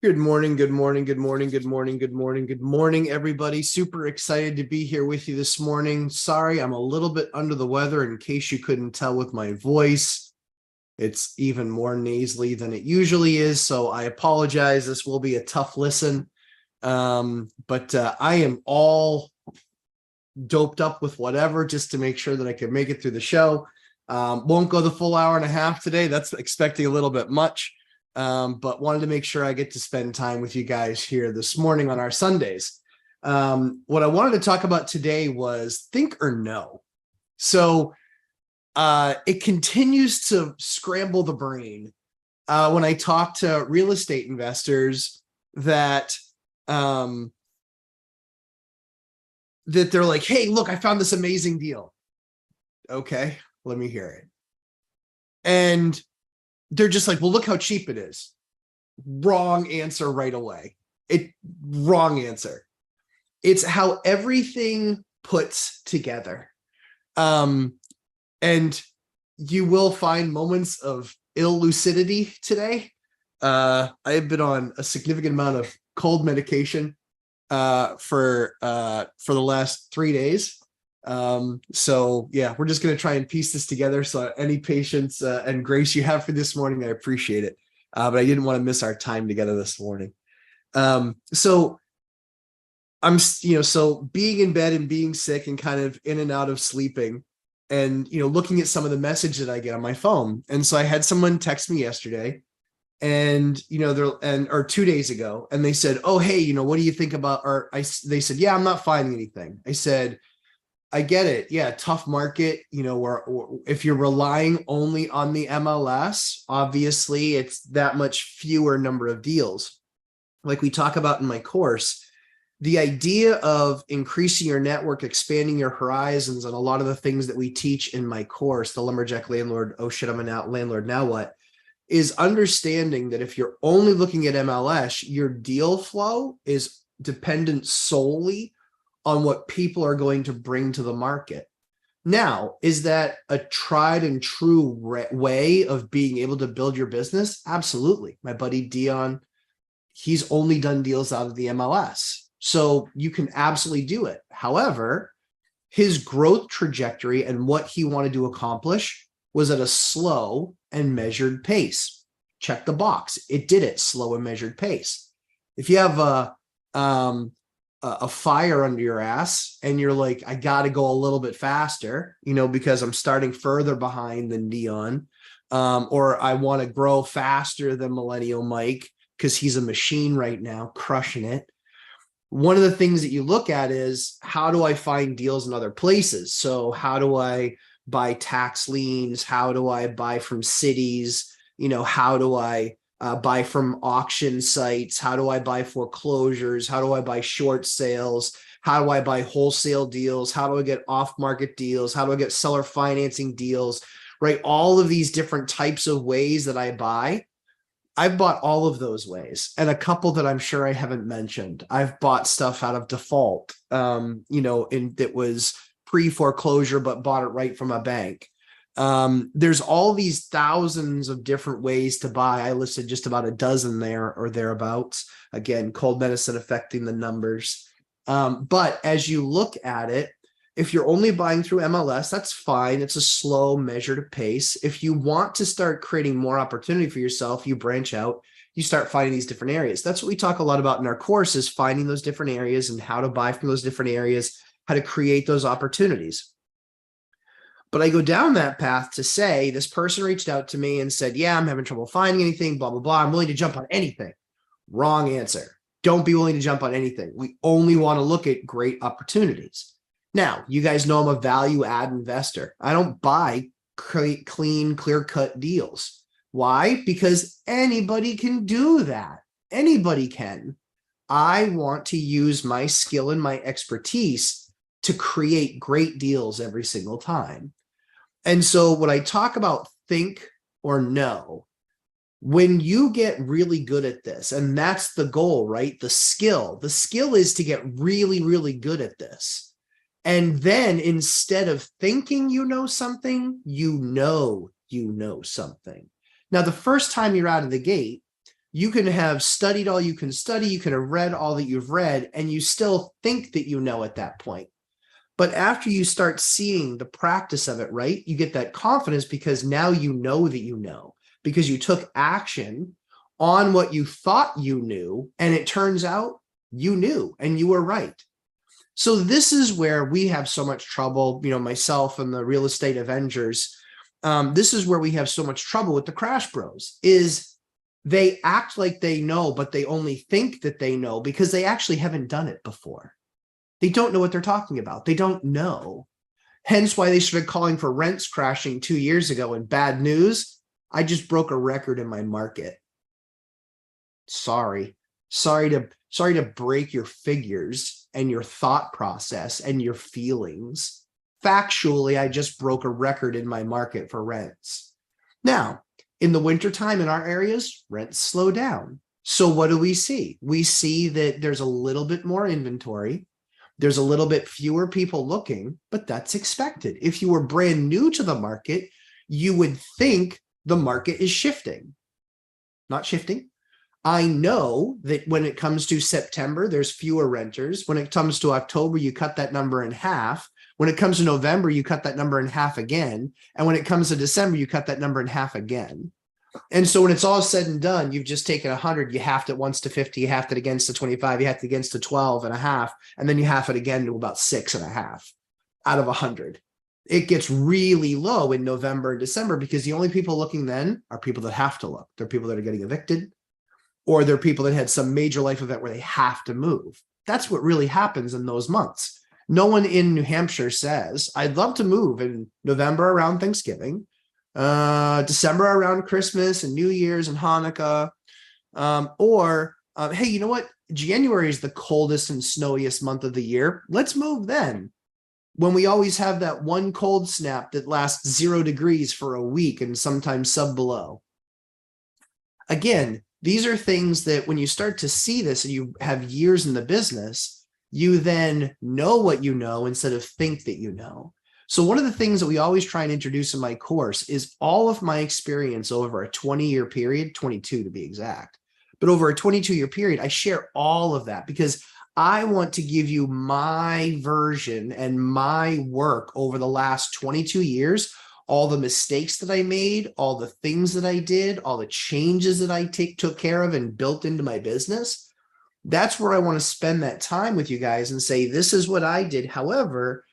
Good morning, good morning, good morning, good morning, good morning, good morning, everybody. Super excited to be here with you this morning. Sorry, I'm a little bit under the weather in case you couldn't tell with my voice. It's even more nasally than it usually is, so I apologize. This will be a tough listen. But I am all doped up with whatever just to make sure that I can make it through the show. Won't go the full hour and a half today. That's expecting a little bit much. But wanted to make sure I get to spend time with you guys here this morning on our Sundays. What I wanted to talk about today was think or no. So it continues to scramble the brain when I talk to real estate investors that they're like, hey, look, I found this amazing deal. Okay, let me hear it. And they're just like, well, look how cheap it is. Wrong answer right away. Wrong answer. It's how everything puts together. And you will find moments of ill lucidity today. I have been on a significant amount of cold medication for the last 3 days. So yeah, we're just going to try and piece this together. So any patience and grace you have for this morning, I appreciate it. But I didn't want to miss our time together this morning. So I'm, so being in bed and being sick and kind of in and out of sleeping and, looking at some of the message that I get on my phone. And so I had someone text me yesterday and, or 2 days ago, and they said, oh, hey, what do you think about, they said, yeah, I'm not finding anything. I said, I get it. Yeah, tough market, where if you're relying only on the MLS, obviously it's that much fewer number of deals. Like we talk about in my course, the idea of increasing your network, expanding your horizons, and a lot of the things that we teach in my course, the Lumberjack Landlord, oh shit, I'm a landlord, now what, is understanding that if you're only looking at MLS, your deal flow is dependent solely on what people are going to bring to the market. Now, is that a tried and true way of being able to build your business? Absolutely. My buddy Dion, he's only done deals out of the MLS. So you can absolutely do it. However, his growth trajectory and what he wanted to accomplish was at a slow and measured pace. Check the box. It did it, slow and measured pace. If you have a fire under your ass and you're like, I got to go a little bit faster, because I'm starting further behind than Dion, or I want to grow faster than Millennial Mike because he's a machine right now, crushing it. One of the things that you look at is, how do I find deals in other places? So how do I buy tax liens? How do I buy from cities? How do I buy from auction sites? How do I buy foreclosures? How do I buy short sales? How do I buy wholesale deals? How do I get off-market deals? How do I get seller financing deals? Right? All of these different types of ways that I buy. I've bought all of those ways, and a couple that I'm sure I haven't mentioned. I've bought stuff out of default, that was pre-foreclosure, but bought it right from a bank. There's all these thousands of different ways to buy. I listed just about a dozen there or thereabouts. Again, cold medicine affecting the numbers. But as you look at it, if you're only buying through MLS, that's fine. It's a slow, measured pace. If you want to start creating more opportunity for yourself, you branch out, you start finding these different areas. That's what we talk a lot about in our course, is finding those different areas and how to buy from those different areas, how to create those opportunities. But I go down that path to say, this person reached out to me and said, yeah, I'm having trouble finding anything, blah, blah, blah. I'm willing to jump on anything. Wrong answer. Don't be willing to jump on anything. We only want to look at great opportunities. Now, you guys know I'm a value add investor. I don't buy clean, clear-cut deals. Why? Because anybody can do that. Anybody can. I want to use my skill and my expertise to create great deals every single time. And so when I talk about think or no, when you get really good at this, and that's the goal, right? The skill is to get really, really good at this. And then instead of thinking you know something, you know something. Now, the first time you're out of the gate, You can have studied all you can study, you can have read all that you've read, and you still think that you know at that point. But after you start seeing the practice of it, right, you get that confidence because now you know that you know, because you took action on what you thought you knew, and it turns out you knew and you were right. So this is where we have so much trouble, myself and the real estate Avengers. This is where we have so much trouble with the Crash Bros, is they act like they know, but they only think that they know because they actually haven't done it before. They don't know what they're talking about. They don't know. Hence why they started calling for rents crashing 2 years ago. And bad news, I just broke a record in my market. Sorry to break your figures and your thought process and your feelings. Factually, I just broke a record in my market for rents. Now, in the wintertime in our areas, rents slow down. So what do we see? We see that there's a little bit more inventory. There's a little bit fewer people looking, but that's expected. If you were brand new to the market, you would think the market is shifting. Not shifting. I know that when it comes to September, there's fewer renters. When it comes to October, you cut that number in half. When it comes to November, you cut that number in half again. And when it comes to December, you cut that number in half again. And so when it's all said and done, you've just taken 100, you halved it once to 50, you halved it against to 25, you halved it against to 12 and a half, and then you half it again to about 6.5 out of 100. It gets really low in November and December because the only people looking then are people that have to look. They're people that are getting evicted, or they're people that had some major life event where they have to move. That's what really happens in those months. No one in New Hampshire says, I'd love to move in November around Thanksgiving, December around Christmas and New Year's and Hanukkah, hey, you know what? January is the coldest and snowiest month of the year. Let's move then. When we always have that one cold snap that lasts 0 degrees for a week and sometimes sub below. Again, these are things that when you start to see this and you have years in the business, you then know what you know instead of think that you know. So one of the things that we always try and introduce in my course is all of my experience over a 20-year period, 22 to be exact, but over a 22-year period, I share all of that because I want to give you my version and my work over the last 22 years, all the mistakes that I made, all the things that I did, all the changes that I took care of and built into my business. That's where I want to spend that time with you guys and say, this is what I did. However,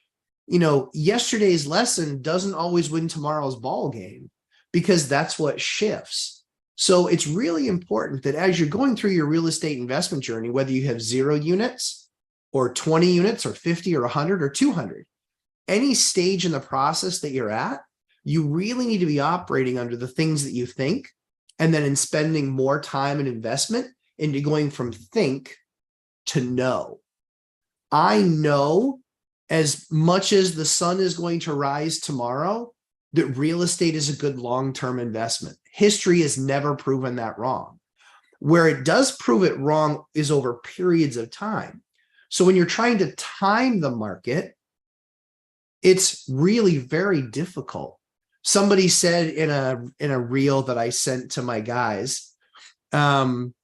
yesterday's lesson doesn't always win tomorrow's ball game because that's what shifts. So it's really important that as you're going through your real estate investment journey, whether you have 0 units or 20 units or 50 or 100 or 200, any stage in the process that you're at, you really need to be operating under the things that you think, and then in spending more time and investment into going from think to know. I know as much as the sun is going to rise tomorrow, that real estate is a good long-term investment. History has never proven that wrong. Where it does prove it wrong is over periods of time. So when you're trying to time the market, it's really very difficult. Somebody said in a reel that I sent to my guys, something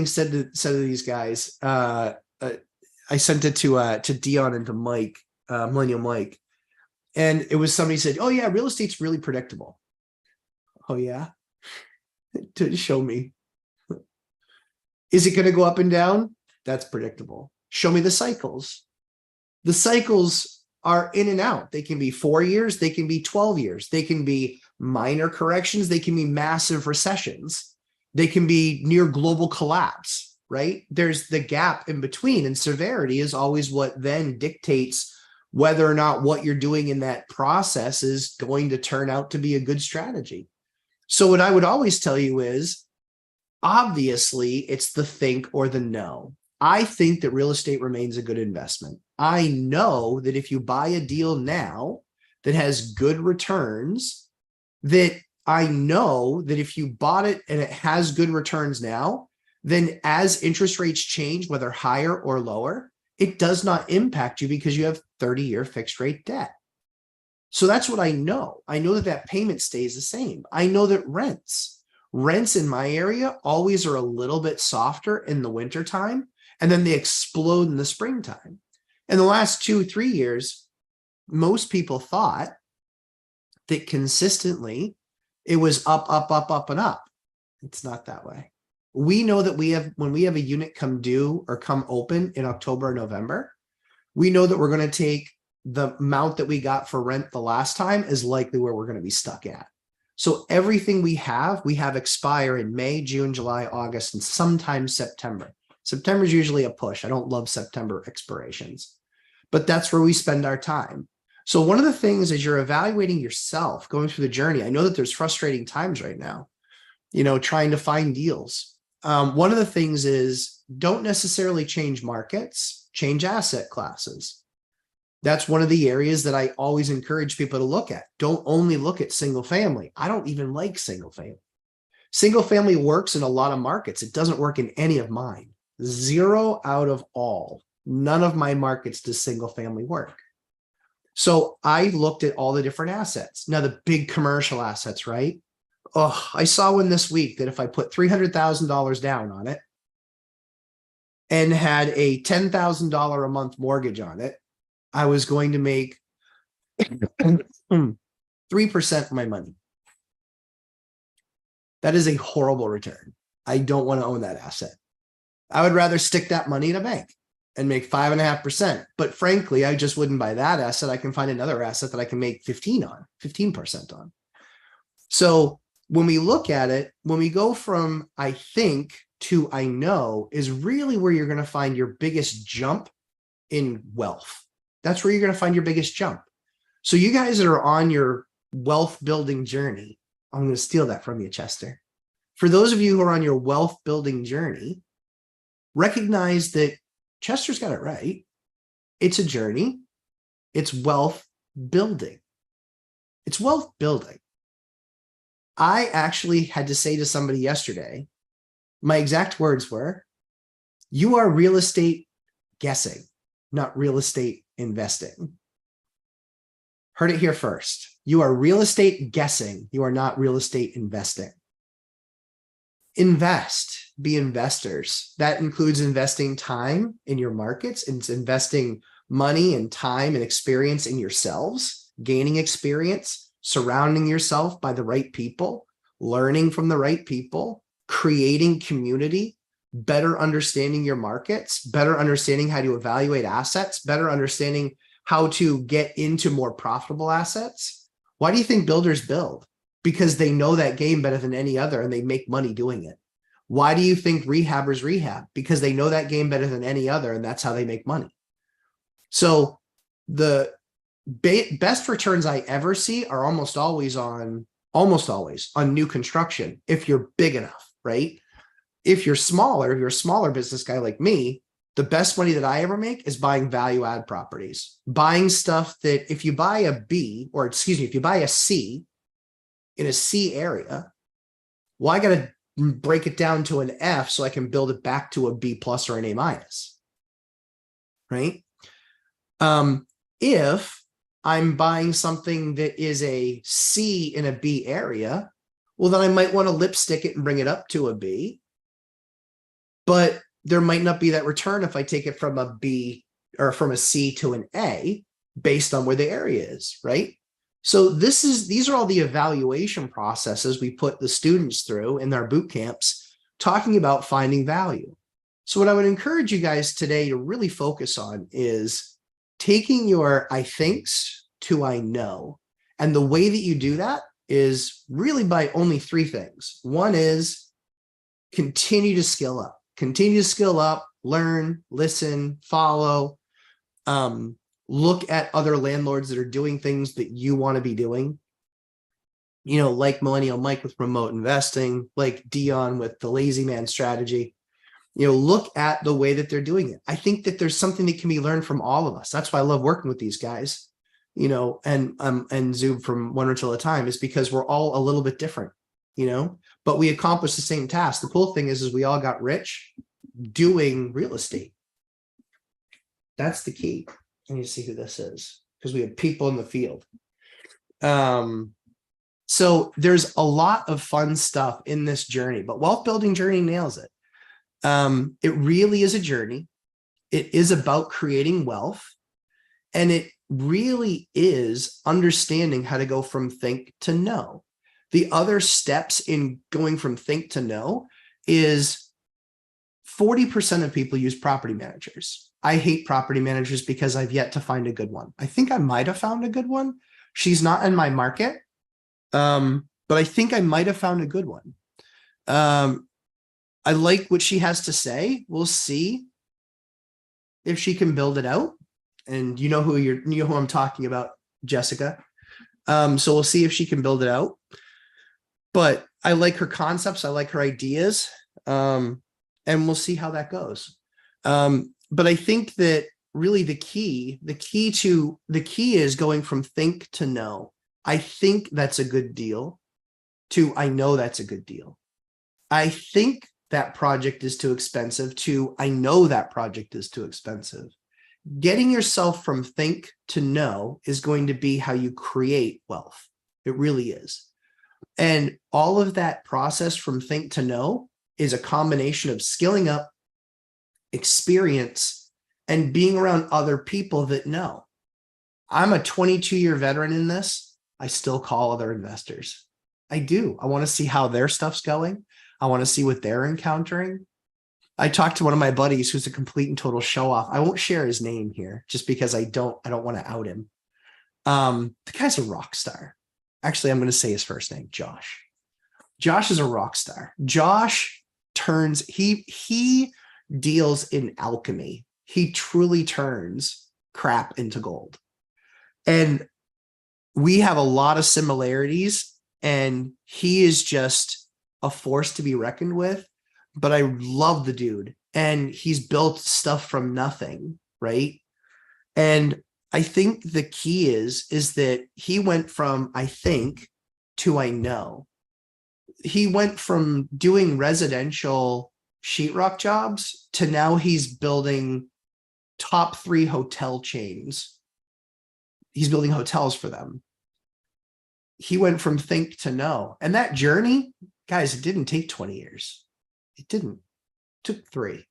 said to these guys, I sent it to Dion and to Mike, Millennial Mike. And it was somebody said, oh yeah, real estate's really predictable. Oh yeah? To show me. Is it going to go up and down? That's predictable. Show me the cycles. The cycles are in and out. They can be 4 years. They can be 12 years. They can be minor corrections. They can be massive recessions. They can be near global collapse, right? There's the gap in between, and severity is always what then dictates whether or not what you're doing in that process is going to turn out to be a good strategy. So what I would always tell you is, obviously, it's the think or the know. I think that real estate remains a good investment. I know that if you buy a deal now that has good returns, that I know that if you bought it and it has good returns now, then as interest rates change, whether higher or lower, it does not impact you because you have 30-year fixed rate debt. So that's what I know. I know that that payment stays the same. I know that rents Rents in my area always are a little bit softer in the wintertime, and then they explode in the springtime. In the last 2-3 years, most people thought that consistently it was up, up, up, up, and up. It's not that way. We know that when we have a unit come due or come open in October or November, we know that we're going to take the amount that we got for rent the last time is likely where we're going to be stuck at. So everything we have expire in May, June, July, August, and sometimes September. September is usually a push. I don't love September expirations, but that's where we spend our time. So one of the things as you're evaluating yourself, going through the journey, I know that there's frustrating times right now, trying to find deals. One of the things is don't necessarily change markets, change asset classes. That's one of the areas that I always encourage people to look at. Don't only look at single family. I don't even like single family. Single family works in a lot of markets. It doesn't work in any of mine. 0 out of all. None of my markets does single family work. So I looked at all the different assets. Now the big commercial assets, right? Oh, I saw one this week that if I put $300,000 down on it and had a $10,000 a month mortgage on it, I was going to make 3% of my money. That is a horrible return. I don't want to own that asset. I would rather stick that money in a bank and make 5.5%. But frankly, I just wouldn't buy that asset. I can find another asset that I can make 15% on. So when we look at it, when we go from I think to I know is really where you're going to find your biggest jump in wealth. That's where you're going to find your biggest jump. So you guys that are on your wealth building journey, I'm going to steal that from you, Chester. For those of you who are on your wealth building journey, recognize that Chester's got it right. It's a journey. It's wealth building. It's wealth building. I actually had to say to somebody yesterday, my exact words were, you are real estate guessing, not real estate investing. Heard it here first. You are real estate guessing. You are not real estate investing. Invest, be investors. That includes investing time in your markets. It's investing money and time and experience in yourselves, gaining experience, surrounding yourself by the right people, learning from the right people, creating community, better understanding your markets, better understanding how to evaluate assets, better understanding how to get into more profitable assets. Why do you think builders build? Because they know that game better than any other and they make money doing it. Why do you think rehabbers rehab? Because they know that game better than any other and that's how they make money. So the best returns I ever see are almost always on new construction if you're big enough, right? If you're smaller, if you're a smaller business guy like me, the best money that I ever make is buying value add properties, buying stuff that if you buy a B, or excuse me, if you buy a C in a C area, well, I got to break it down to an F so I can build it back to a B plus or an A minus, right? If I'm buying something that is a C in a B area, well, then I might want to lipstick it and bring it up to a B. But there might not be that return if I take it from a B or from a C to an A based on where the area is, right? So these are all the evaluation processes we put the students through in their boot camps, talking about finding value. So what I would encourage you guys today to really focus on is taking your I thinks to I know. And the way that you do that is really by only 3 things. One is continue to skill up. Continue to skill up, learn, listen, follow, look at other landlords that are doing things that you want to be doing. Like Millennial Mike with remote investing, like Dion with the lazy man strategy. Look at the way that they're doing it. I think that there's something that can be learned from all of us. That's why I love working with these guys, and Zoom from One Rich at a Time is because we're all a little bit different, but we accomplished the same task. The cool thing is we all got rich doing real estate. That's the key. I need to see who this is because we have people in the field. So there's a lot of fun stuff in this journey, but wealth building journey nails it. It really is a journey. It is about creating wealth, and it really is understanding how to go from think to know. The other steps in going from think to know is 40% of people use property managers. I hate property managers because I've yet to find a good one. I think I might have found a good one. She's not in my market, but I think I might have found a good one. I like what she has to say. We'll see if she can build it out. And you know who I'm talking about, Jessica. So we'll see if she can build it out. But I like her concepts. I like her ideas. And we'll see how that goes. But I think that really the key is going from think to know. I think that's a good deal to I know that's a good deal. I think that project is too expensive to I know that project is too expensive. Getting yourself from think to know is going to be how you create wealth. It really is. And all of that process from think to know is a combination of skilling up, experience, and being around other people that know. I'm a 22-year veteran in this. I still call other investors. I do. I want to see how their stuff's going. I want to see what they're encountering. I talked to one of my buddies who's a complete and total show off. I won't share his name here just because I don't want to out him. The guy's a rock star. Actually, I'm going to say his first name, Josh. Josh is a rock star. Josh he deals in alchemy. He truly turns crap into gold. And we have a lot of similarities, and he is just a force to be reckoned with. But I love the dude, and he's built stuff from nothing, right? And I think the key is that he went from I think to I know. He went from doing residential sheetrock jobs to now he's building top 3 hotel chains. He's building hotels for them. He went from think to know. And that journey, guys, it didn't take 20 years. It didn't. It took 3.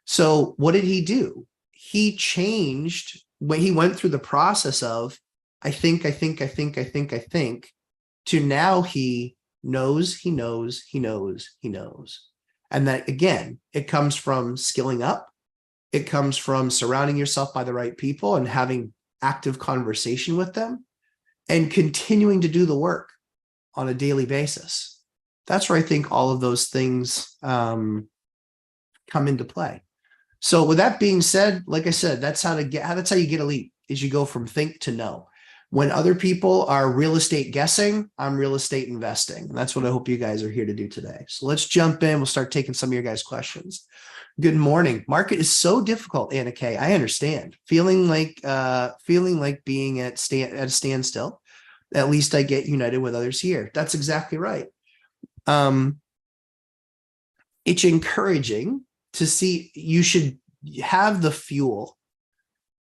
So what did he do? He changed when he went through the process of I think, to now he knows. And that, again, it comes from skilling up. It comes from surrounding yourself by the right people and having active conversation with them and continuing to do the work on a daily basis. That's where I think all of those things come into play. So with that being said, like I said, that's how you get elite, is you go from think to know. When other people are real estate guessing, I'm real estate investing. And that's what I hope you guys are here to do today. So let's jump in. We'll start taking some of your guys' questions. Good morning. Market is so difficult, Anna Kay. I understand. Feeling like being at a standstill. At least I get united with others here. That's exactly right. It's encouraging to see. You should have the fuel.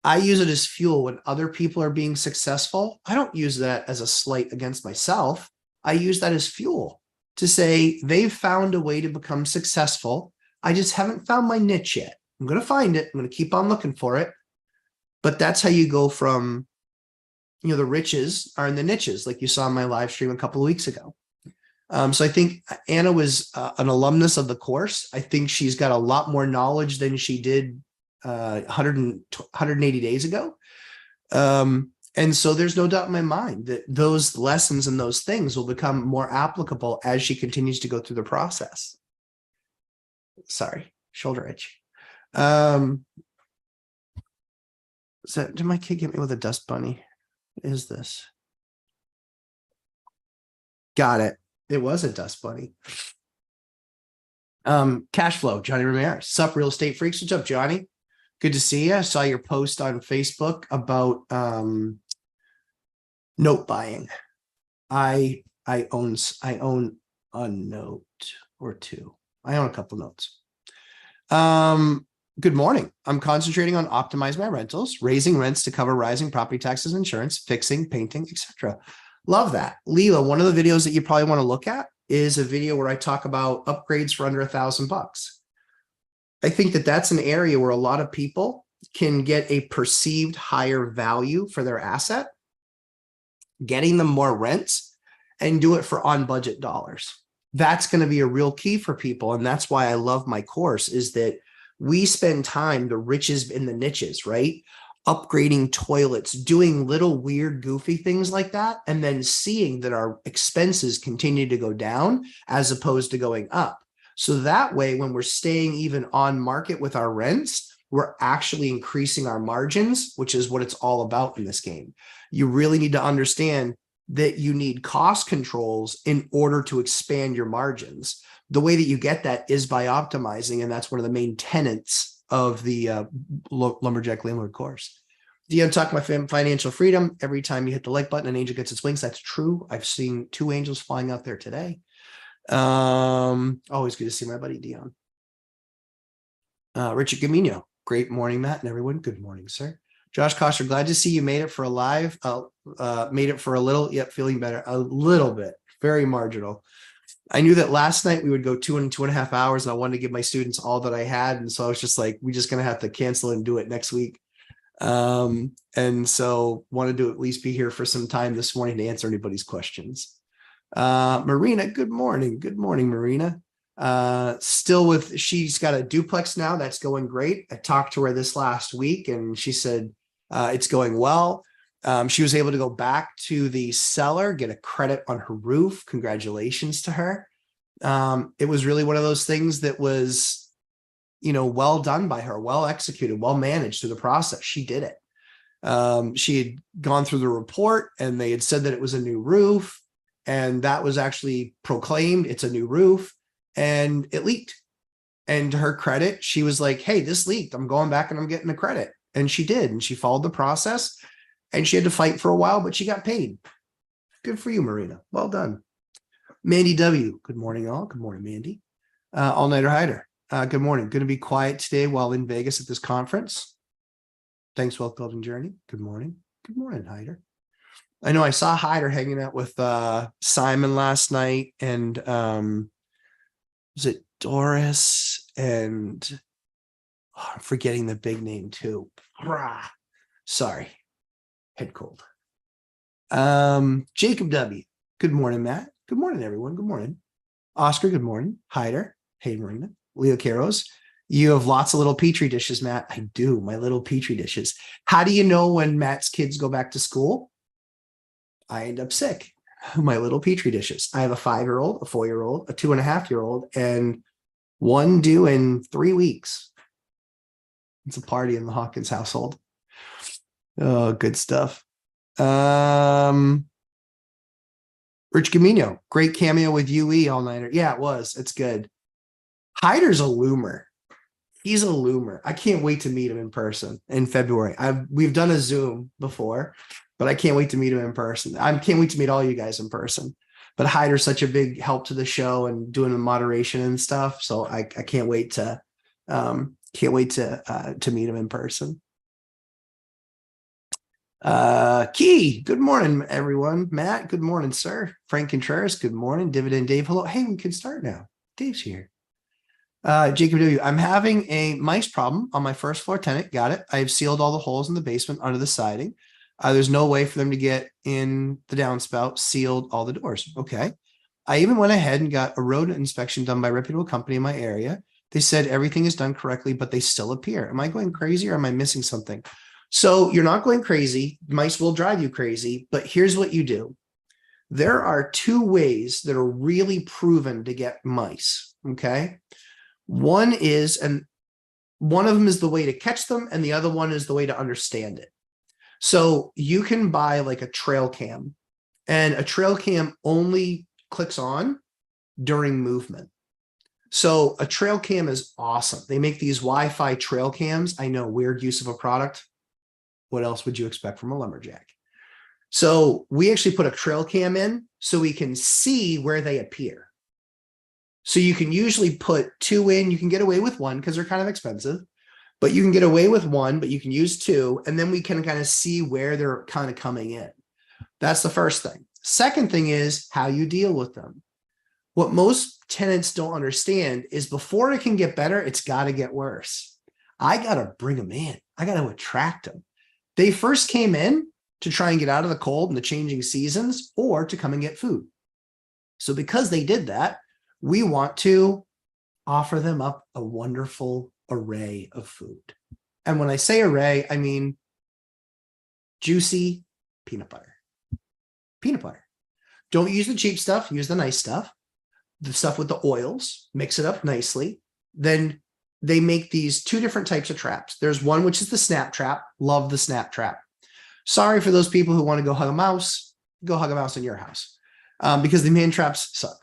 I use it as fuel when other people are being successful. I don't use that as a slight against myself. I use that as fuel to say they've found a way to become successful. I just haven't found my niche yet. I'm going to find it. I'm going to keep on looking for it. But that's how you go from, the riches are in the niches, like you saw in my live stream a couple of weeks ago. So I think Anna was an alumnus of the course. I think she's got a lot more knowledge than she did 180 days ago. And so there's no doubt in my mind that those lessons and those things will become more applicable as she continues to go through the process. Sorry, shoulder itch. Did my kid get me with a dust bunny? What is this? Got it. It was a dust bunny. Cash flow, Johnny Ramirez. Sup, real estate freaks? What's up, Johnny? Good to see you. I saw your post on Facebook about note buying. I own a note or two. I own a couple notes. Good morning. I'm concentrating on optimizing my rentals, raising rents to cover rising property taxes, insurance, fixing, painting, etc. Love that. Leela, one of the videos that you probably want to look at is a video where I talk about upgrades for under $1,000. I think that that's an area where a lot of people can get a perceived higher value for their asset, getting them more rents, and do it for on budget dollars. That's going to be a real key for people. And that's why I love my course, is that we spend time, the riches in the niches, right? Upgrading toilets, doing little weird, goofy things like that, and then seeing that our expenses continue to go down as opposed to going up. So that way, when we're staying even on market with our rents, we're actually increasing our margins, which is what it's all about in this game. You really need to understand that you need cost controls in order to expand your margins. The way that you get that is by optimizing, and that's one of the main tenets of the Lumberjack Landlord course. Dion talking about financial freedom. Every time you hit the like button, an angel gets its wings. That's true. I've seen 2 angels flying out there today. Always good to see my buddy Dion. Richard Gamino. Great morning, Matt, and everyone. Good morning, sir. Josh Koster, glad to see you made it for a live. Made it for a little. Yep, feeling better. A little bit. Very marginal. I knew that last night we would go 2.5 hours, and I wanted to give my students all that I had. And so I was just like, we're just going to have to cancel and do it next week. And so wanted to at least be here for some time this morning to answer anybody's questions. Marina, good morning. Good morning, Marina. She's got a duplex now. That's going great. I talked to her this last week and she said, it's going well. She was able to go back to the seller, get a credit on her roof. Congratulations to her. It was really one of those things that was, well done by her, well executed, well managed through the process. She did it. She had gone through the report and they had said that it was a new roof, and that was actually proclaimed. It's a new roof, and it leaked. And to her credit, she was like, hey, this leaked. I'm going back and I'm getting the credit. And she did. And she followed the process, and she had to fight for a while, but she got paid. Good for you, Marina. Well done. Mandy W. Good morning, all. Good morning, Mandy. All-nighter hider. Good morning. Going to be quiet today while in Vegas at this conference. Thanks, Wealth Building Journey. Good morning. Good morning, Hyder. I know I saw Hyder hanging out with Simon last night, and was it Doris? And I'm forgetting the big name too. Sorry, head cold. Jacob W. Good morning, Matt. Good morning, everyone. Good morning. Oscar, good morning. Hyder. Hey, Marina. Leo Caros. You have lots of little petri dishes, Matt. I do. My little petri dishes. How do you know when Matt's kids go back to school? I end up sick. My little petri dishes. I have a 5-year-old, a 4-year-old, a 2.5-year-old, and one due in 3 weeks. It's a party in the Hawkins household. Oh, good stuff. Rich Camino, great cameo with UE all-nighter. Yeah, it was. It's good. Hyder's a loomer. He's a loomer. I can't wait to meet him in person in February. We've done a Zoom before, but I can't wait to meet him in person. I can't wait to meet all you guys in person. But Hyder's such a big help to the show and doing the moderation and stuff. So I can't wait to meet him in person. Key, good morning, everyone. Matt, good morning, sir. Frank Contreras, good morning. Dividend Dave, hello. Hey, we can start now. Dave's here. Jacob W. I'm having a mice problem on my first floor tenant. Got it. I have sealed all the holes in the basement under the siding. There's no way for them to get in the downspout, sealed all the doors. Okay. I even went ahead and got a rodent inspection done by a reputable company in my area. They said everything is done correctly, but they still appear. Am I going crazy or am I missing something? So you're not going crazy. Mice will drive you crazy, but here's what you do. There are 2 ways that are really proven to get mice. Okay. One is, and one of them is the way to catch them, and the other one is the way to understand it. So you can buy like a trail cam, and a trail cam only clicks on during movement. So a trail cam is awesome. They make these Wi-Fi trail cams. I know, weird use of a product. What else would you expect from a lumberjack? So we actually put a trail cam in so we can see where they appear. So you can usually put 2 in. You can get away with 1 because they're kind of expensive, but you can get away with one, but you can use two, and then we can kind of see where they're kind of coming in. That's the first thing. Second thing is how you deal with them. What most tenants don't understand is before it can get better, it's got to get worse. I got to bring them in. I got to attract them. They first came in to try and get out of the cold and the changing seasons, or to come and get food. So because they did that, we want to offer them up a wonderful array of food. And when I say array, I mean juicy peanut butter. Peanut butter. Don't use the cheap stuff, use the nice stuff. The stuff with the oils, mix it up nicely. Then they make these two different types of traps. There's one which is the snap trap. Love the snap trap. Sorry for those people who want to go hug a mouse in your house, because the humane traps suck.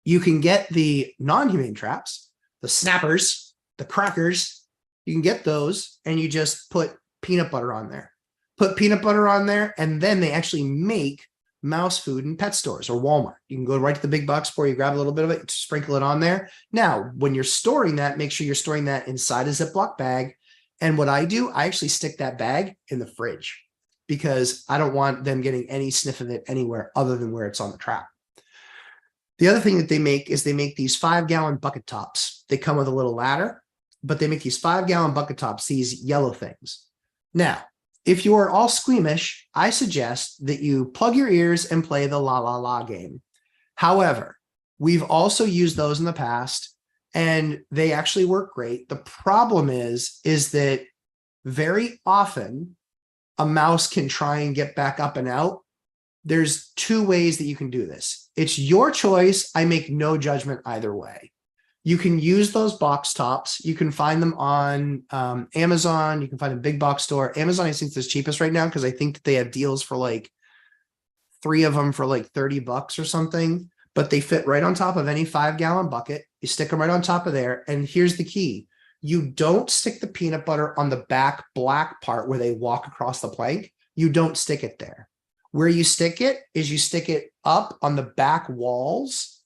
You can get the non-humane traps, the snappers, the crackers. You can get those and you just put peanut butter on there. Put peanut butter on there, and then they actually make mouse food in pet stores or Walmart. You can go right to the big box store, you grab a little bit of it, sprinkle it on there. Now, when you're storing that, make sure you're storing that inside a Ziploc bag. And what I do, I actually stick that bag in the fridge because I don't want them getting any sniff of it anywhere other than where it's on the trap. The other thing that they make is they make these 5-gallon bucket tops. They come with a little ladder, but they make these 5-gallon bucket tops, these yellow things. Now, if you are all squeamish, I suggest that you plug your ears and play the la la la game. However, we've also used those in the past and they actually work great. The problem is that very often a mouse can try and get back up and out. There's two ways that you can do this. It's your choice. I make no judgment either way. You can use those box tops. You can find them on Amazon. You can find a big box store. Amazon, I think, is cheapest right now because I think that they have deals for like 3 of them for like $30 or something. But they fit right on top of any 5-gallon bucket. You stick them right on top of there. And here's the key. You don't stick the peanut butter on the back black part where they walk across the plank. You don't stick it there. Where you stick it is you stick it up on the back walls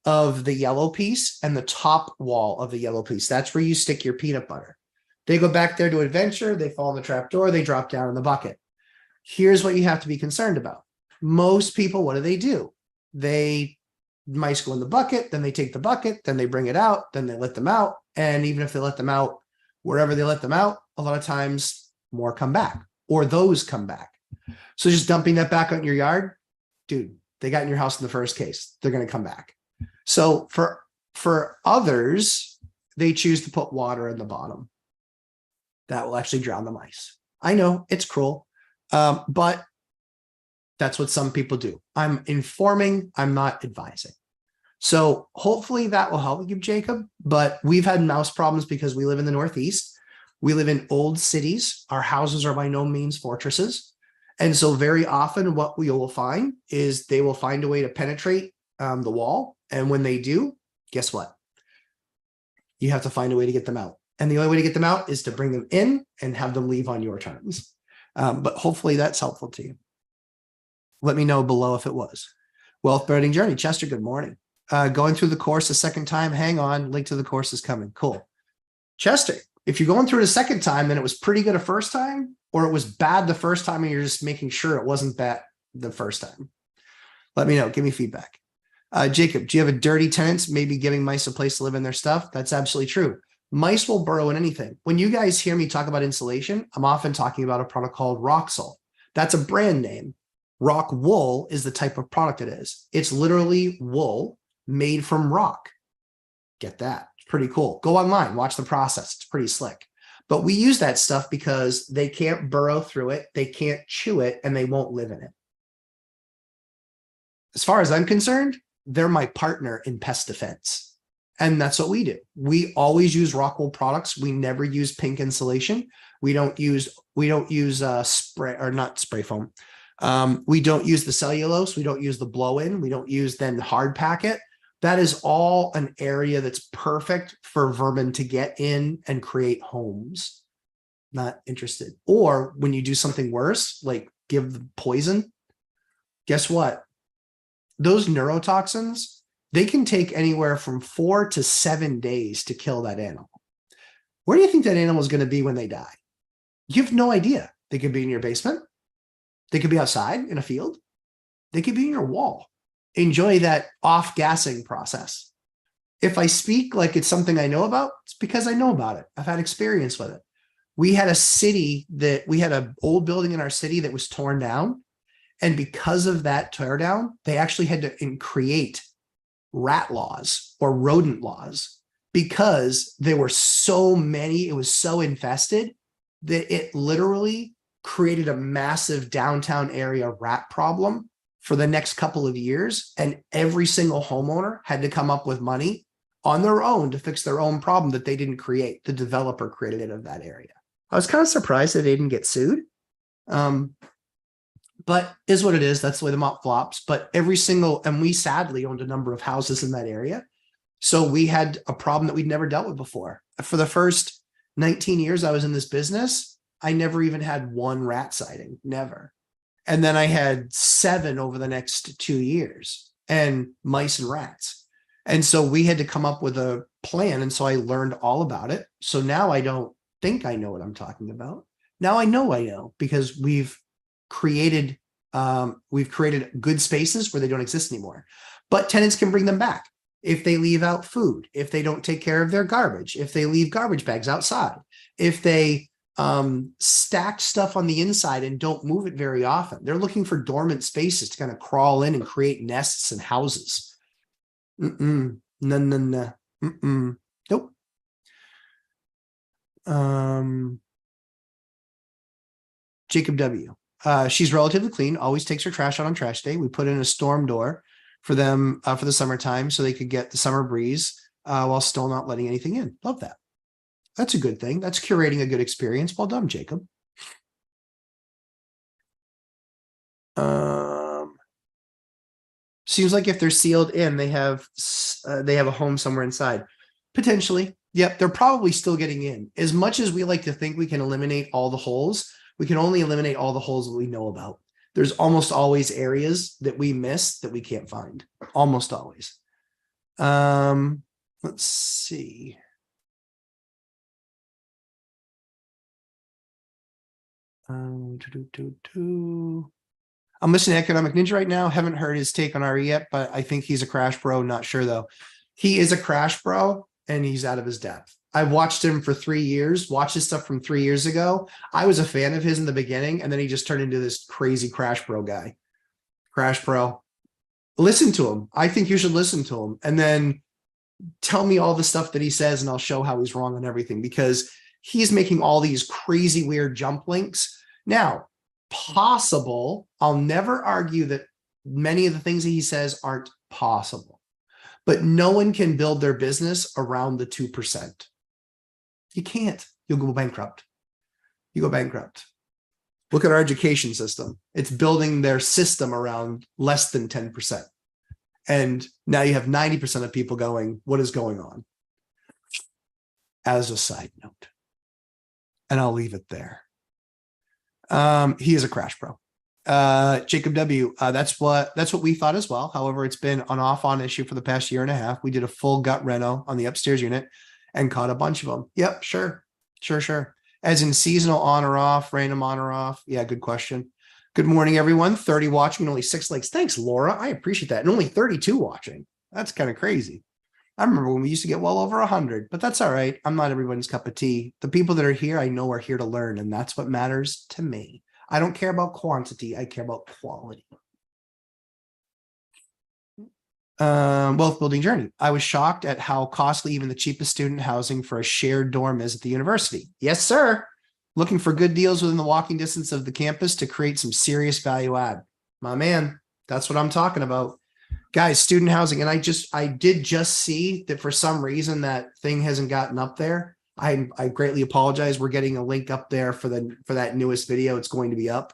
of the yellow piece and the top wall of the yellow piece. That's where you stick your peanut butter. They go back there to adventure. They fall in the trap door. They drop down in the bucket. Here's what you have to be concerned about. Most people, what do? Mice go in the bucket, then they take the bucket, then they bring it out, then they let them out. And even if they let them out, wherever they let them out, a lot of times more come back or those come back. So just dumping that back out in your yard, dude, they got in your house in the first case. They're going to come back. So for others, they choose to put water in the bottom. That will actually drown the mice. I know it's cruel, but that's what some people do. I'm informing, I'm not advising. So hopefully that will help you, Jacob. But we've had mouse problems because we live in the Northeast. We live in old cities. Our houses are by no means fortresses. And so very often what we will find is they will find a way to penetrate the wall. And when they do, guess what? You have to find a way to get them out. And the only way to get them out is to bring them in and have them leave on your terms. But hopefully that's helpful to you. Let me know below if it was. Wealth Building Journey. Chester, good morning. Going through the course a second time. Hang on. Link to the course is coming. Cool. Chester, if you're going through it a second time, then it was pretty good a first time, or it was bad the first time and you're just making sure it wasn't bad the first time. Let me know. Give me feedback. Jacob, do you have a dirty tenants, maybe giving mice a place to live in their stuff? That's absolutely true. Mice will burrow in anything. When you guys hear me talk about insulation, I'm often talking about a product called Roxol. That's a brand name. Rock wool is the type of product it is. It's literally wool made from rock. Get that? It's pretty cool. Go online, watch the process. It's pretty slick. But we use that stuff because they can't burrow through it, they can't chew it, and they won't live in it. As far as I'm concerned, they're my partner in Pest Defense. And that's what we do. We always use rock wool products. We never use pink insulation. We don't use spray, or not spray foam. We don't use the cellulose. We don't use the blow-in. We don't use then hard packet. That is all an area that's perfect for vermin to get in and create homes. Not interested. Or when you do something worse, like give the poison, guess what? Those neurotoxins they can take anywhere from 4 to 7 days to kill that animal. Where do you think that animal is going to be when they die? You have no idea. They could be in your basement. They could be outside in a field. They could be in your wall. Enjoy that off-gassing process. If I speak like it's something I know about, it's because I know about it. I've had experience with it. We had an old building in our city that was torn down. And because of that teardown, they actually had to create rat laws or rodent laws because there were so many, it was so infested that it literally created a massive downtown area rat problem for the next couple of years. And every single homeowner had to come up with money on their own to fix their own problem that they didn't create. The developer created it of that area. I was kind of surprised that they didn't get sued. But is what it is. That's the way the mop flops. But and we sadly owned a number of houses in that area. So we had a problem that we'd never dealt with before. For the first 19 years I was in this business, I never even had one rat sighting, never. And then I had 7 over the next 2 years, and mice and rats. And so we had to come up with a plan. And so I learned all about it. So now I don't think I know what I'm talking about. Now I know because we've created good spaces where they don't exist anymore. But tenants can bring them back if they leave out food, if they don't take care of their garbage, if they leave garbage bags outside, if they stack stuff on the inside and don't move it very often. They're looking for dormant spaces to kind of crawl in and create nests and houses. No. Nope. Jacob W. She's relatively clean, always takes her trash out on trash day. We put in a storm door for them for the summertime so they could get the summer breeze while still not letting anything in. Love that. That's a good thing. That's curating a good experience. Well done, Jacob. Seems like if they're sealed in, they have a home somewhere inside. Potentially. Yep, they're probably still getting in. As much as we like to think we can eliminate all the holes, we can only eliminate all the holes that we know about. There's almost always areas that we miss that we can't find. Almost always. Let's see. I'm listening to Economic Ninja right now. Haven't heard his take on RE yet, but I think he's a crash bro. Not sure though. He is a crash bro and he's out of his depth. I've watched him for 3 years, watched his stuff from 3 years ago. I was a fan of his in the beginning, and then he just turned into this crazy crash bro guy. Crash bro. Listen to him. I think you should listen to him. And then tell me all the stuff that he says, and I'll show how he's wrong on everything, because he's making all these crazy, weird jump links. Now, possible. I'll never argue that many of the things that he says aren't possible, but no one can build their business around the 2%. You can't. You'll go bankrupt. You go bankrupt. Look at our education system. It's building their system around less than 10%. And now you have 90% of people going, what is going on? As a side note. And I'll leave it there. He is a crash bro. Jacob W. That's what we thought as well. However, it's been an off-on issue for the past year and a half. We did a full gut reno on the upstairs unit and caught a bunch of them. Yep, sure. As in seasonal on or off, random on or off. Yeah, good question. Good morning, everyone. 30 watching and only 6 likes. Thanks, Laura. I appreciate that. And only 32 watching. That's kind of crazy. I remember when we used to get well over 100, but that's all right. I'm not everyone's cup of tea. The people that are here, I know are here to learn, and that's what matters to me. I don't care about quantity. I care about quality. Wealth building journey. I was shocked at how costly even the cheapest student housing for a shared dorm is at the university. Yes, sir. Looking for good deals within the walking distance of the campus to create some serious value add. My man, that's what I'm talking about. Guys, student housing. And I did just see that for some reason that thing hasn't gotten up there. I greatly apologize. We're getting a link up there for that newest video. It's going to be up.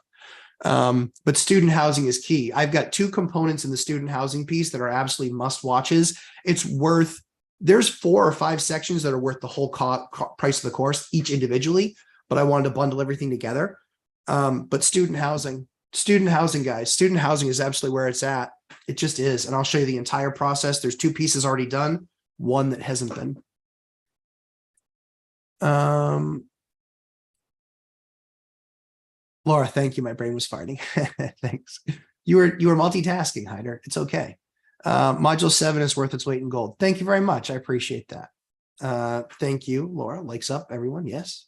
But student housing is key. I've got 2 components in the student housing piece that are absolutely must watches. There's 4 or 5 sections that are worth the whole price of the course, each individually, but I wanted to bundle everything together. But student housing, guys, student housing is absolutely where it's at. It just is. And I'll show you the entire process. There's 2 pieces already done, 1 that hasn't been. Laura, thank you. My brain was farting. Thanks. You were multitasking, Hyder. It's okay. Module 7 is worth its weight in gold. Thank you very much. I appreciate that. Thank you, Laura. Likes up, everyone. Yes.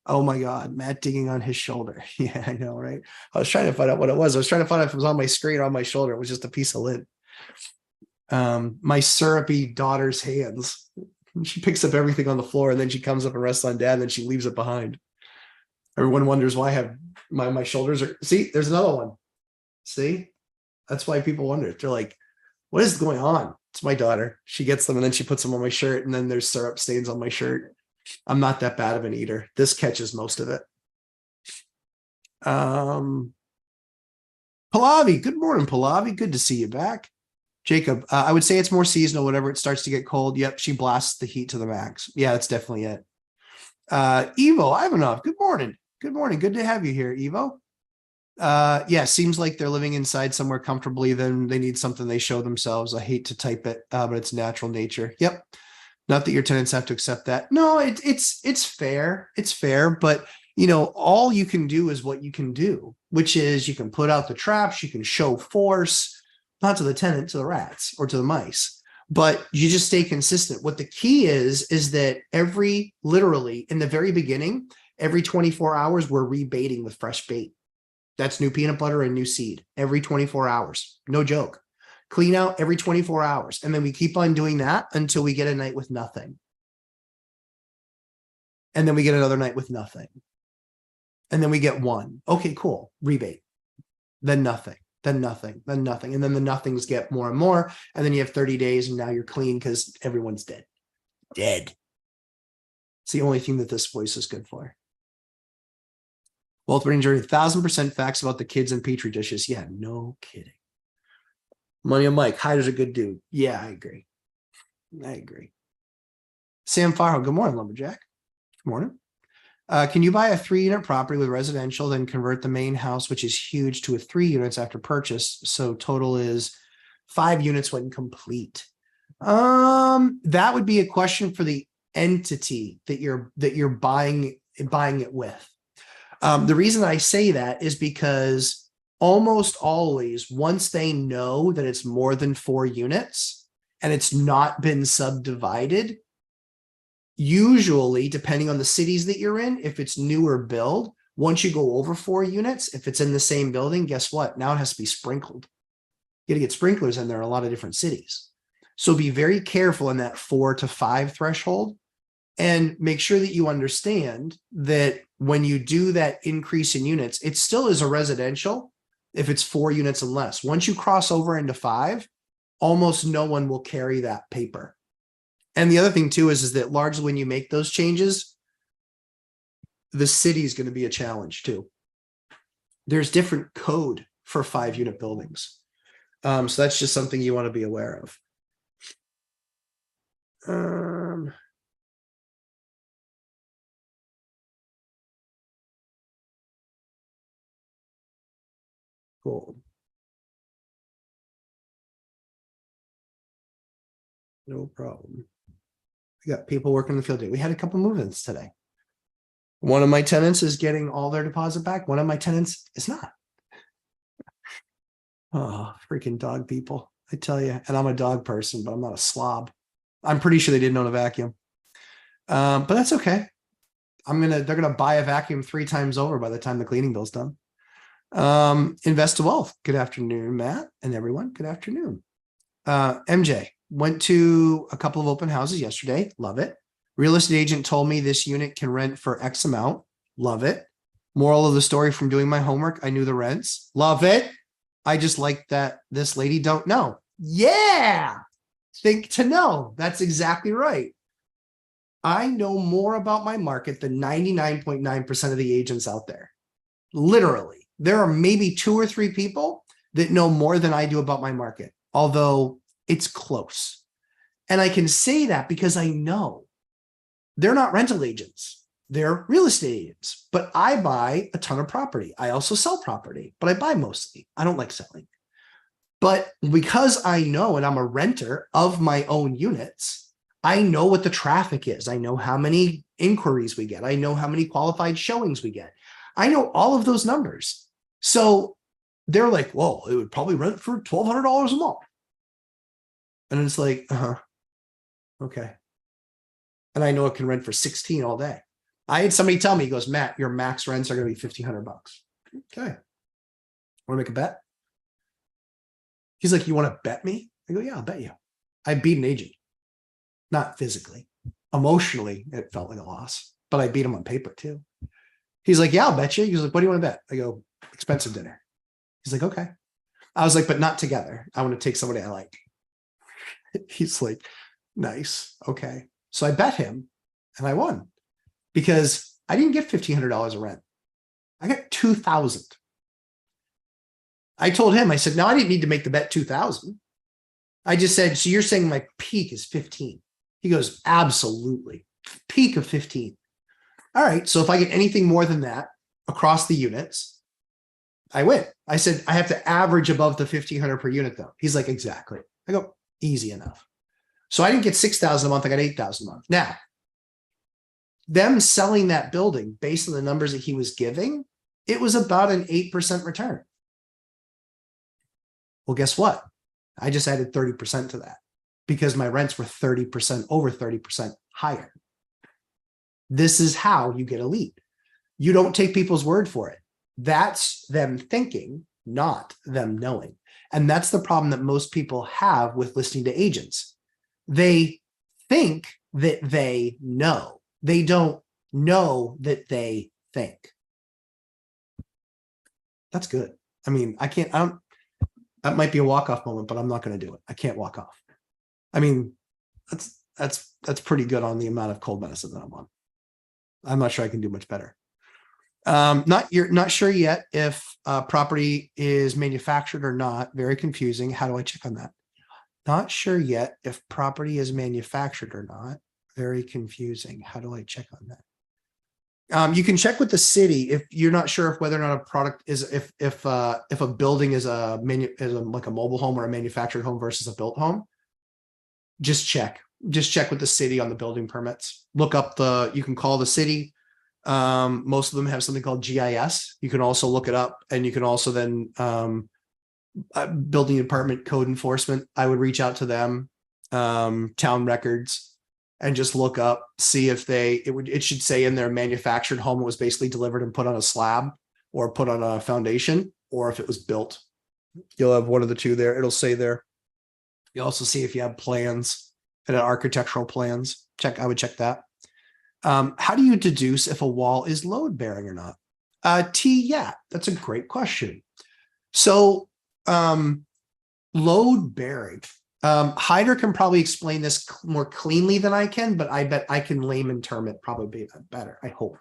Oh my God, Matt digging on his shoulder. Yeah, I know, right? I was trying to find out what it was. I was trying to find out if it was on my screen or on my shoulder. It was just a piece of lint. My syrupy daughter's hands. She picks up everything on the floor and then she comes up and rests on dad and then she leaves it behind. Everyone wonders why I have my shoulders are, see, there's another one. See, that's why people wonder. They're like, what is going on? It's my daughter. She gets them and then she puts them on my shirt and then there's syrup stains on my shirt. I'm not that bad of an eater. This catches most of it. Pallavi, good morning, Pallavi. Good to see you back. Jacob, I would say it's more seasonal whenever it starts to get cold. Yep, she blasts the heat to the max. Yeah, that's definitely it. Evo Ivanov, good morning. Good morning. Good to have you here, Evo. Yeah, seems like they're living inside somewhere comfortably. Then they need something they show themselves. I hate to type it, but it's natural nature. Yep. Not that your tenants have to accept that. No, it's fair. It's fair, but you know, all you can do is what you can do, which is you can put out the traps, you can show force, not to the tenant, to the rats or to the mice, but you just stay consistent. What the key is that literally in the very beginning, every 24 hours, we're rebaiting with fresh bait. That's new peanut butter and new seed every 24 hours. No joke. Clean out every 24 hours. And then we keep on doing that until we get a night with nothing. And then we get another night with nothing. And then we get 1. Okay, cool. Rebate. Then nothing. Then nothing. Then nothing. And then the nothings get more and more. And then you have 30 days and now you're clean because everyone's dead. Dead. It's the only thing that this voice is good for. Wealth Ranger, 1,000% facts about the kids and petri dishes. Yeah, no kidding. Money on Mike, Hyder's a good dude. Yeah, I agree. I agree. Sam Farho, good morning, Lumberjack. Good morning. Can you buy a 3-unit property with residential, then convert the main house, which is huge, to a 3 units after purchase? So total is 5 units when complete. That would be a question for the entity that you're buying it with. The reason I say that is because almost always, once they know that it's more than 4 units and it's not been subdivided, usually, depending on the cities that you're in, if it's newer build, once you go over 4 units, if it's in the same building, guess what? Now it has to be sprinkled. You got to get sprinklers in there in a lot of different cities. So be very careful in that 4 to 5 threshold and make sure that you understand that when you do that increase in units, it still is a residential if it's 4 units and less. Once you cross over into 5, almost no one will carry that paper. And the other thing too is that largely when you make those changes, the city is going to be a challenge too. There's different code for 5-unit buildings. So that's just something you want to be aware of. Cool. No problem. We got people working in the field today. We had a couple move-ins today. One of my tenants is getting all their deposit back. One of my tenants is not. Oh, freaking dog people. I tell you, and I'm a dog person, but I'm not a slob. I'm pretty sure they didn't own a vacuum. But that's okay. They're gonna buy a vacuum 3 times over by the time the cleaning bill's done. Invest to Wealth. Good afternoon, Matt and everyone. Good afternoon. MJ went to a couple of open houses yesterday. Love it. Real estate agent told me this unit can rent for X amount. Love it. Moral of the story from doing my homework, I knew the rents. Love it. I just like that this lady don't know. Yeah. Think to know. That's exactly right. I know more about my market than 99.9% of the agents out there. Literally. There are maybe 2 or 3 people that know more than I do about my market, although it's close. And I can say that because I know they're not rental agents. They're real estate agents, but I buy a ton of property. I also sell property, but I buy mostly. I don't like selling. But because I know, and I'm a renter of my own units, I know what the traffic is. I know how many inquiries we get. I know how many qualified showings we get. I know all of those numbers. So they're like, whoa, it would probably rent for $1,200 a month. And it's like, okay. And I know it can rent for 16 all day. I had somebody tell me, he goes, Matt, your max rents are going to be $1,500. Okay. Want to make a bet? He's like, you want to bet me? I go, yeah, I'll bet you. I beat an agent. Not physically. Emotionally, it felt like a loss. But I beat him on paper too. He's like, yeah, I'll bet you. He's like, what do you want to bet? I go, expensive dinner. He's like, okay. I was like, but not together. I want to take somebody I like. He's like, nice. Okay. So I bet him and I won because I didn't get $1,500 of rent. I got $2,000. I told him, I said, no, I didn't need to make the bet 2,000. I just said, so you're saying my peak is 15. He goes, absolutely. Peak of 15. All right. So if I get anything more than that across the units, I win. I said, I have to average above the 1,500 per unit though. He's like, exactly. I go, easy enough. So I didn't get 6,000 a month. I got 8,000 a month. Now, them selling that building based on the numbers that he was giving, it was about an 8% return. Well, guess what? I just added 30% to that because my rents were 30%, over 30% higher. This is how you get a lead. You don't take people's word for it. That's them thinking, not them knowing. And that's the problem that most people have with listening to agents. They think that they know. They don't know that they think. That's good. I mean, that might be a walk-off moment, but I'm not going to do it. I can't walk off. I mean, that's pretty good on the amount of cold medicine that I'm on. I'm not sure I can do much better. You're not sure yet if property is manufactured or not. Very confusing. How do I check on that? Not sure yet if property is manufactured or not. Very confusing. How do I check on that? You can check with the city if you're not sure if whether or not a product is if a building is like a mobile home or a manufactured home versus a built home. Just check with the city on the building permits. Look up you can call the city. Most of them have something called GIS. You can also look it up, and you can also then building department code enforcement. I would reach out to them, town records, and just look up, see if it should say in their manufactured home it was basically delivered and put on a slab or put on a foundation, or if it was built. You'll have one of the two there. It'll say there. You also see if you have plans and architectural plans. I would check that. How do you deduce if a wall is load bearing or not? Yeah, that's a great question. So load bearing. Hyder can probably explain this more cleanly than I can, but I bet I can layman term it probably better, I hope.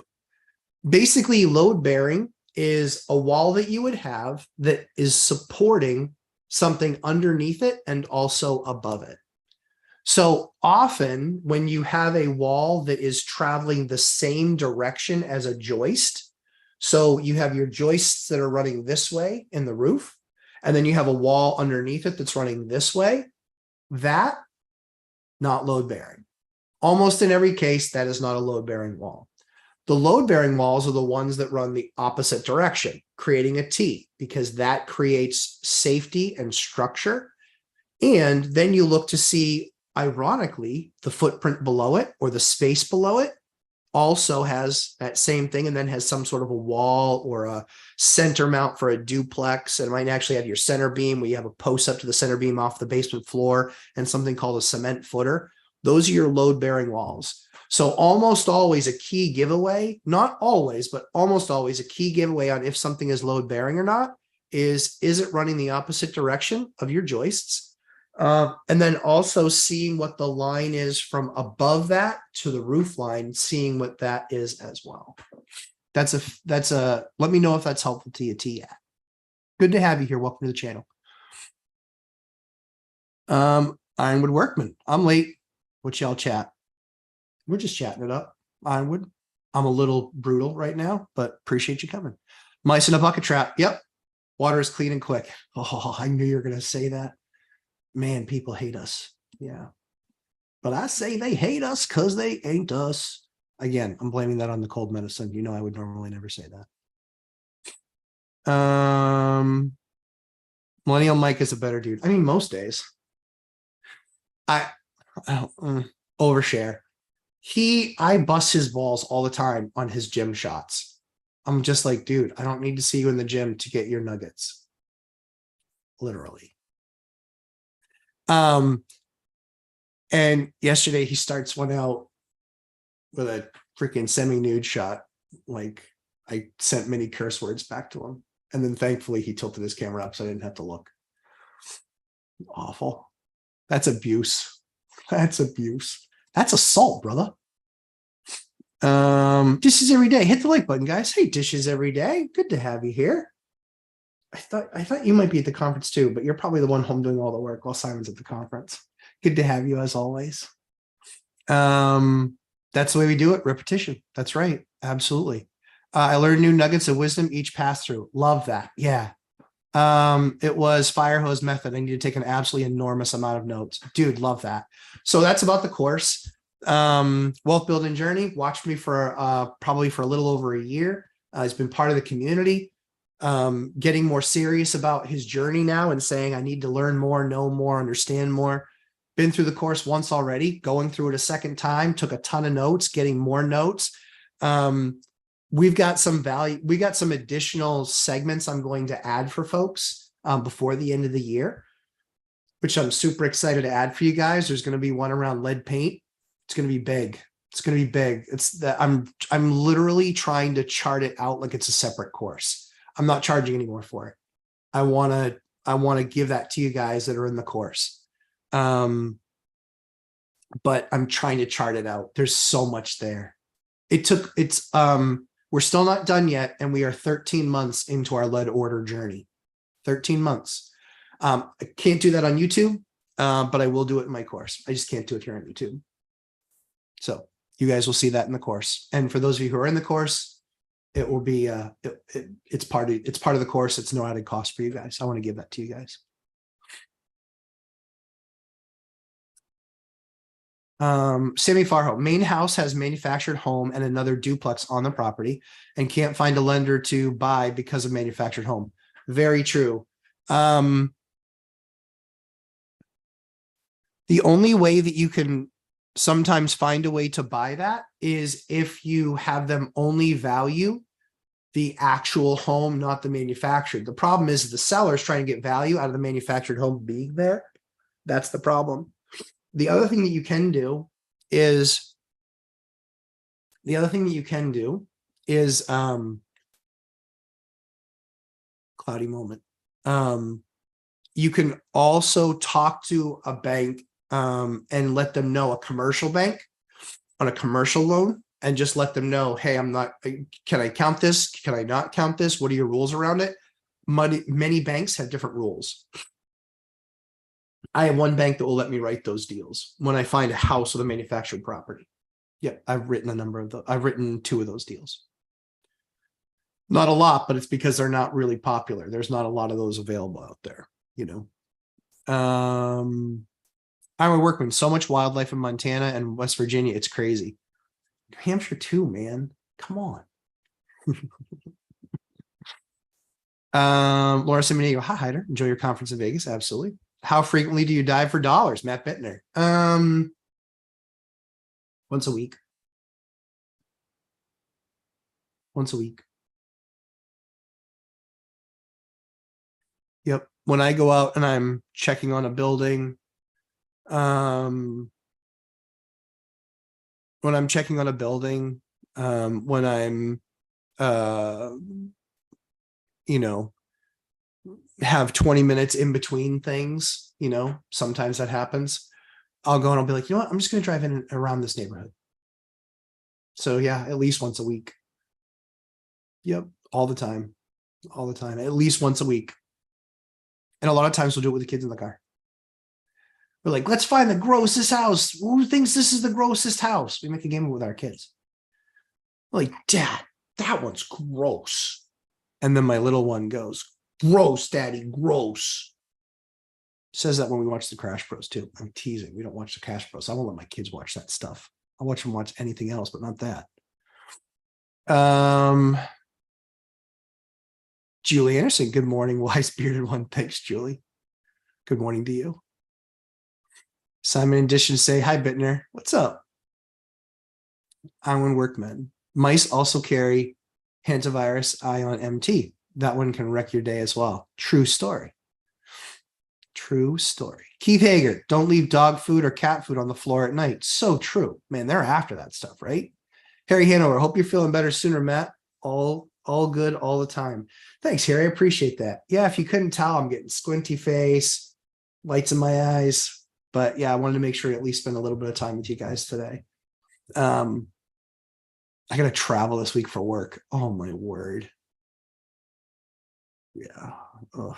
Basically, load bearing is a wall that you would have that is supporting something underneath it and also above it. So often when you have a wall that is traveling the same direction as a joist, so you have your joists that are running this way in the roof, and then you have a wall underneath it that's running this way, that not load bearing. Almost in every case, that is not a load bearing wall. The load bearing walls are the ones that run the opposite direction, creating a T, because that creates safety and structure. And then you look to see, ironically, the footprint below it or the space below it also has that same thing, and then has some sort of a wall or a center mount for a duplex. And it might actually have your center beam where you have a post up to the center beam off the basement floor and something called a cement footer. Those are your load bearing walls. So almost always a key giveaway, not always, but almost always a key giveaway on if something is load bearing or not is it running the opposite direction of your joists? And then also seeing what the line is from above that to the roof line, seeing what that is as well. Let me know if that's helpful to you, Tia. Good to have you here. Welcome to the channel. Ironwood Workman. I'm late. What y'all chat? We're just chatting it up. Ironwood. I'm a little brutal right now, but appreciate you coming. Mice in a bucket trap. Yep. Water is clean and quick. Oh, I knew you were going to say that. Man, people hate us. Yeah. But I say they hate us because they ain't us. Again, I'm blaming that on the cold medicine. You know, I would normally never say that. Millennial Mike is a better dude. I mean, most days. I overshare. I bust his balls all the time on his gym shots. I'm just like, dude, I don't need to see you in the gym to get your nuggets. Literally. And yesterday he starts one out with a freaking semi-nude shot. Like, I sent many curse words back to him. And then thankfully he tilted his camera up so I didn't have to look. Awful. That's abuse. That's abuse. That's assault, brother. Dishes every day. Hit the like button, guys. Hey, dishes every day. Good to have you here. I thought you might be at the conference too, but you're probably the one home doing all the work while Simon's at the conference. Good to have you as always. That's the way we do it. Repetition. That's right. Absolutely. I learned new nuggets of wisdom each pass through. Love that. Yeah. It was fire hose method. I need to take an absolutely enormous amount of notes. Dude, love that. So that's about the course. Wealth building journey. Watched me for probably for a little over a year. He's been part of the community. Getting more serious about his journey now and saying, I need to learn more, know more, understand more. Been through the course once already, going through it a second time, took a ton of notes, getting more notes. We've got some value. We got some additional segments I'm going to add for folks before the end of the year, which I'm super excited to add for you guys. There's going to be one around lead paint. It's going to be big. It's going to be big. It's that I'm literally trying to chart it out like it's a separate course. I'm not charging anymore for it. I want to give that to you guys that are in the course. But I'm trying to chart it out. There's so much there. We're still not done yet, and we are 13 months into our lead order journey. 13 months. I can't do that on YouTube, but I will do it in my course. I just can't do it here on YouTube. So you guys will see that in the course. And for those of you who are in the course, it will be it's part of the course. It's no added cost for you guys. I want to give that to you guys. Sammy Farho, main house has manufactured home and another duplex on the property and can't find a lender to buy because of manufactured home. Very true. The only way that you can sometimes find a way to buy that is if you have them only value the actual home, not the manufactured. The problem is the seller is trying to get value out of the manufactured home being there. That's the problem. The other thing that you can do is cloudy moment. You can also talk to a bank and let them know, a commercial bank on a commercial loan, and just let them know, hey, can I count this? Can I not count this? What are your rules around it? Many banks have different rules. I have one bank that will let me write those deals when I find a house with a manufactured property. Yeah, I've written a number of those. I've written 2 of those deals. Not a lot, but it's because they're not really popular. There's not a lot of those available out there, you know. I'm a workman. So much wildlife in Montana and West Virginia. It's crazy. New Hampshire too, man. Come on. Laura Simonigo, hi, Hyder. Enjoy your conference in Vegas. Absolutely. How frequently do you dive for dollars? Matt Bittner. Once a week. Once a week. Yep. When I go out and I'm checking on a building, when I'm checking on a building, when I'm, have 20 minutes in between things, sometimes that happens. I'll go and I'll be like, you know what? I'm just going to drive in and around this neighborhood. So yeah, at least once a week. Yep. All the time, at least once a week. And a lot of times we'll do it with the kids in the car. We're like, let's find the grossest house. Who thinks this is the grossest house? We make a game with our kids. We're like, Dad, that one's gross. And then my little one goes, Gross, daddy, gross. Says that when we watch the Crash Bros too. I'm teasing. We don't watch the Crash Bros. I won't let my kids watch that stuff. I'll watch them watch anything else, but not that. Julie Anderson, good morning, wise bearded one. Thanks, Julie. Good morning to you. Simon Edition say, hi, Bittner. What's up? Iron Workman. Mice also carry hantavirus ion MT. That one can wreck your day as well. True story. True story. Keith Hager, don't leave dog food or cat food on the floor at night. So true. Man, they're after that stuff, right? Harry Hanover, hope you're feeling better sooner, Matt. All good all the time. Thanks, Harry. I appreciate that. Yeah, if you couldn't tell, I'm getting squinty face, lights in my eyes. But yeah, I wanted to make sure to at least spend a little bit of time with you guys today. I got to travel this week for work. Oh, my word. Yeah. Ugh.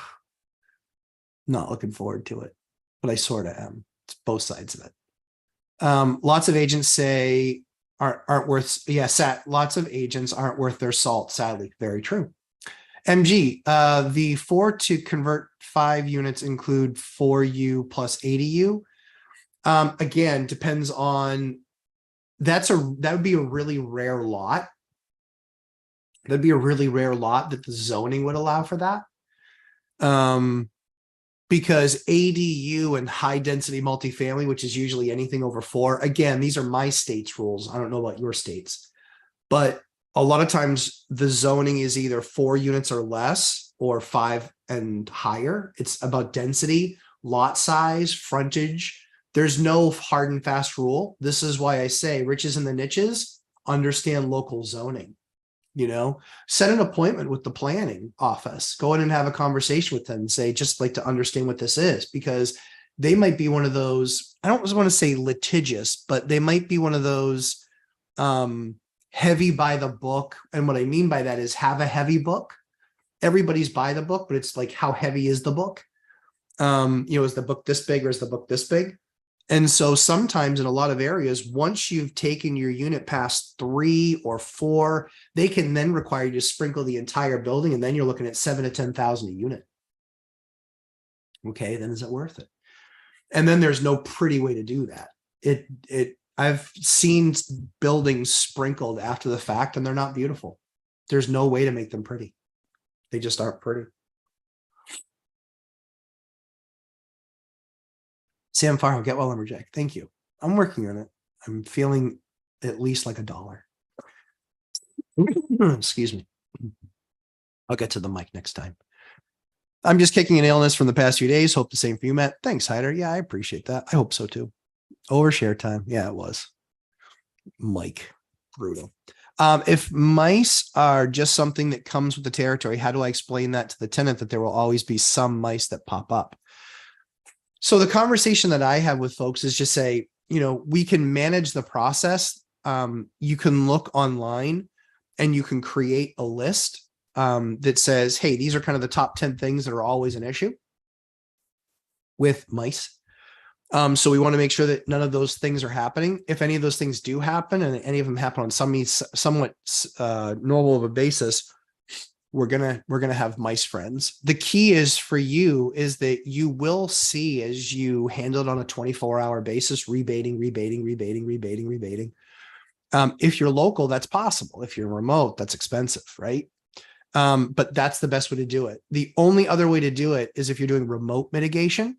Not looking forward to it, but I sort of am. It's both sides of it. Lots of agents say aren't worth, yeah, lots of agents aren't worth their salt, sadly. Very true. MG, the 4 to convert 5 units include 4U plus 80U. Again, depends on, that would be a really rare lot. That'd be a really rare lot that the zoning would allow for that. Because ADU and high density multifamily, which is usually anything over 4, again, these are my state's rules. I don't know about your states, but a lot of times the zoning is either 4 units or less or 5 and higher. It's about density, lot size, frontage. There's no hard and fast rule. This is why I say riches in the niches, understand local zoning. You know, set an appointment with the planning office, go in and have a conversation with them and say, just like to understand what this is, because they might be one of those, I don't want to say litigious, but they might be one of those heavy by the book. And what I mean by that is have a heavy book. Everybody's by the book, but it's like, how heavy is the book? You know, is the book this big or is the book this big? And so sometimes in a lot of areas, once you've taken your unit past 3 or 4, they can then require you to sprinkle the entire building. And then you're looking at 7 to 10,000 a unit. Okay, then is it worth it? And then there's no pretty way to do that. I've seen buildings sprinkled after the fact and they're not beautiful. There's no way to make them pretty. They just aren't pretty. Sam Farrell, get well, Lumberjack. Thank you. I'm working on it. I'm feeling at least like $1. Excuse me. I'll get to the mic next time. I'm just kicking an illness from the past few days. Hope the same for you, Matt. Thanks, Hyder. Yeah, I appreciate that. I hope so too. Overshare time. Yeah, it was. Mike, brutal. If mice are just something that comes with the territory, how do I explain that to the tenant that there will always be some mice that pop up? So the conversation that I have with folks is just say, you know, we can manage the process. You can look online and you can create a list that says, hey, these are kind of the top 10 things that are always an issue with mice. So we want to make sure that none of those things are happening. If any of those things do happen and any of them happen on somewhat normal of a basis, we're gonna have mice friends. The key is for you is that you will see as you handle it on a 24-hour basis, rebating. If you're local, that's possible. If you're remote, that's expensive, right? But that's the best way to do it. The only other way to do it is if you're doing remote mitigation,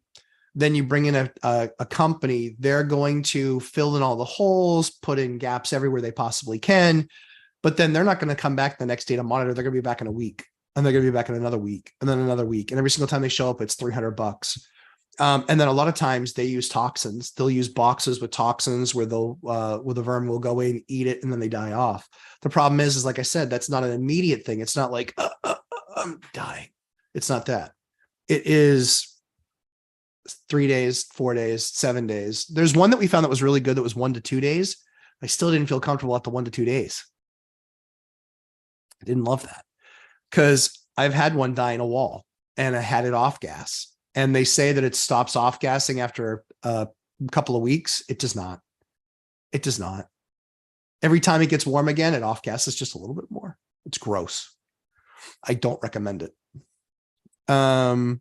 then you bring in a company. They're going to fill in all the holes, put in gaps everywhere they possibly can. But then they're not going to come back the next day to monitor. They're going to be back in a week, and they're going to be back in another week, and then another week. And every single time they show up, it's $300. And then a lot of times they use toxins. They'll use boxes with toxins where the vermin will go in, eat it, and then they die off. The problem is like I said, that's not an immediate thing. It's not like I'm dying. It's not that. It is 3 days, 4 days, 7 days. There's one that we found that was really good. That was 1 to 2 days. I still didn't feel comfortable at the 1 to 2 days. I didn't love that because I've had one die in a wall and I had it off gas, and they say that it stops off gassing after a couple of weeks. It does not. It does not. Every time it gets warm again, it off gases just a little bit more. It's gross. I don't recommend it. Harry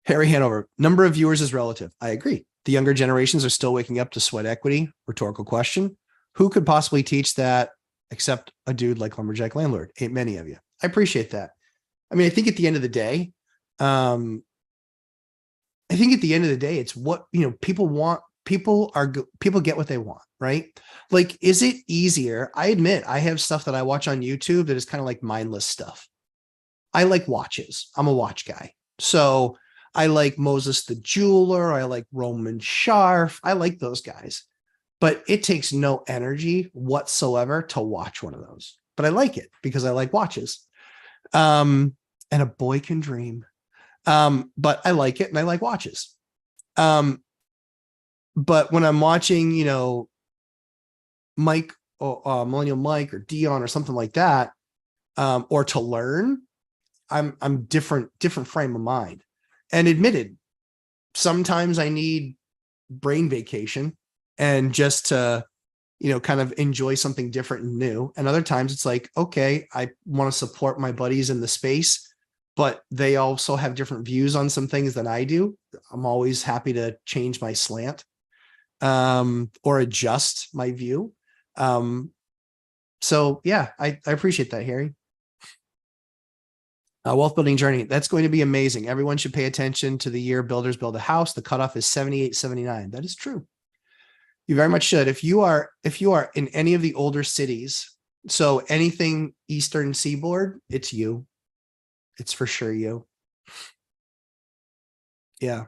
Hanover, number of viewers is relative. I agree. The younger generations are still waking up to sweat equity. Rhetorical question. Who could possibly teach that except a dude like Lumberjack Landlord? Ain't many of you. I appreciate that. I mean, I think at the end of the day, it's what, people want. People get what they want, right? Like, is it easier? I admit I have stuff that I watch on YouTube that is kind of like mindless stuff. I like watches. I'm a watch guy. So I like Moses the Jeweler. I like Roman Sharf. I like those guys, but it takes no energy whatsoever to watch one of those. But I like it because I like watches. And a boy can dream. But I like it and I like watches. But when I'm watching, Mike or Millennial Mike or Dion or something like that, or to learn, I'm different frame of mind. And admitted, sometimes I need brain vacation and just to, kind of enjoy something different and new. And other times it's like, okay, I want to support my buddies in the space, but they also have different views on some things than I do. I'm always happy to change my slant, or adjust my view. So yeah, I appreciate that, Harry. Wealth building journey. That's going to be amazing. Everyone should pay attention to the year builders build a house. The cutoff is 78-79. That is true. You very much should. If you are in any of the older cities, so anything Eastern Seaboard, it's you. It's for sure you. Yeah.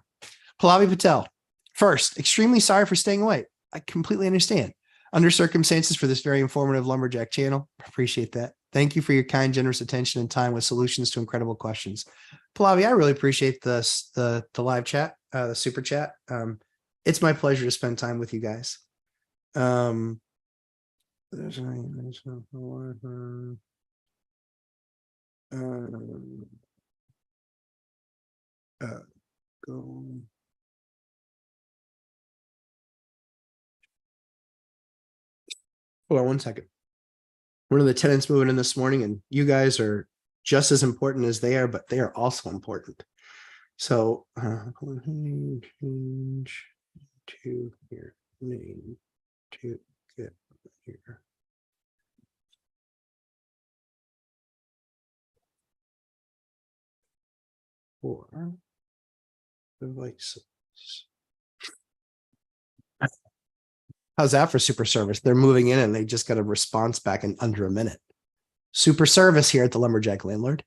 Pallavi Patel. First, extremely sorry for staying away. I completely understand. Under circumstances for this very informative Lumberjack channel. Appreciate that. Thank you for your kind, generous attention and time with solutions to incredible questions. Pallavi, I really appreciate the live chat, the super chat. It's my pleasure to spend time with you guys. Go. Hold on one second. One of the tenants moving in this morning, and you guys are just as important as they are, but they are also important. So change to your name to get here. For devices. How's that for super service? They're moving in and they just got a response back in under a minute. Super service here at the Lumberjack Landlord.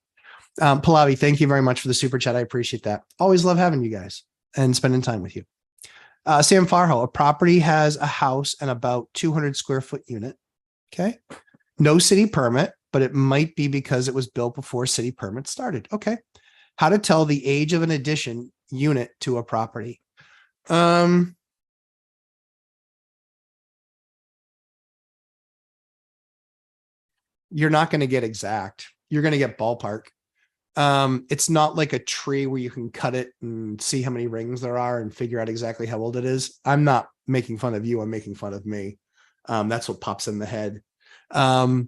Pallavi, thank you very much for the super chat. I appreciate that. Always love having you guys and spending time with you. Sam Farho, a property has a house and about 200 square foot unit. Okay. No city permit, but it might be because it was built before city permit started. Okay. How to tell the age of an addition unit to a property. You're not going to get exact. You're going to get ballpark. It's not like a tree where you can cut it and see how many rings there are and figure out exactly how old it is. I'm not making fun of you. I'm making fun of me. That's what pops in the head. The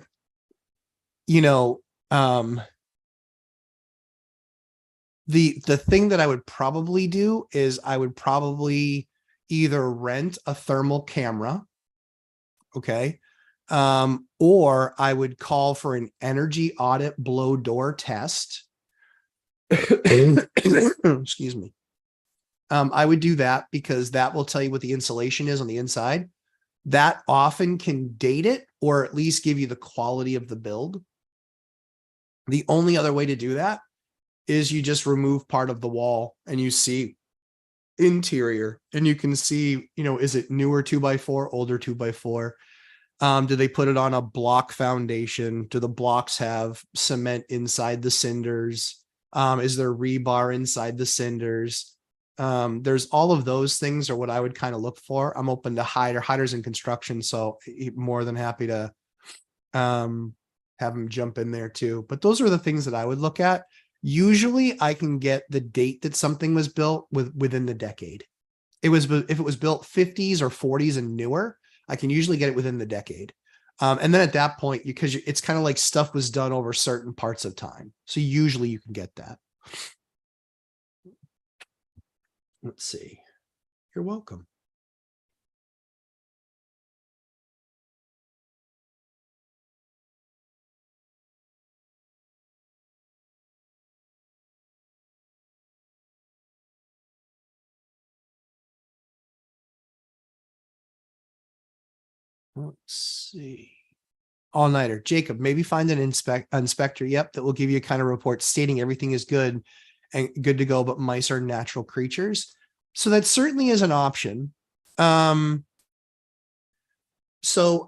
thing that I would probably do is I would probably either rent a thermal camera. Okay. Or I would call for an energy audit blow door test. Excuse me. I would do that because that will tell you what the insulation is on the inside. That often can date it or at least give you the quality of the build. The only other way to do that is you just remove part of the wall and you see interior and you can see, is it newer 2x4, older 2x4? Do they put it on a block foundation? Do the blocks have cement inside the cinders? Is there rebar inside the cinders? There's all of those things are what I would kind of look for. I'm open to hiders in construction, so more than happy to have them jump in there too. But those are the things that I would look at. Usually I can get the date that something was built within the decade. If it was built 50s or 40s and newer, I can usually get it within the decade. And then at that point, because it's kind of like stuff was done over certain parts of time. So usually you can get that. Let's see. You're welcome. Let's see. All-nighter. Jacob, maybe find an inspector, yep, that will give you a kind of report stating everything is good and good to go, but mice are natural creatures. So that certainly is an option. So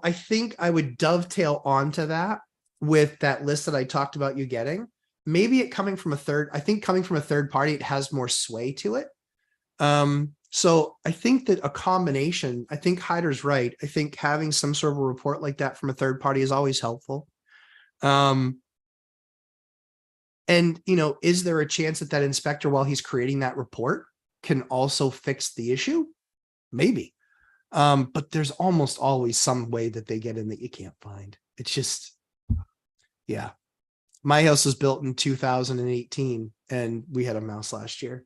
I think I would dovetail onto that with that list that I talked about you getting. Maybe it coming from a third, I think coming from a third party, it has more sway to it. So I think that a combination, I think Hyder's right. I think having some sort of a report like that from a third party is always helpful. And, you know, is there a chance that that inspector, while he's creating that report, can also fix the issue? Maybe. But there's almost always some way that they get in that you can't find. It's just, yeah. My house was built in 2018 and we had a mouse last year.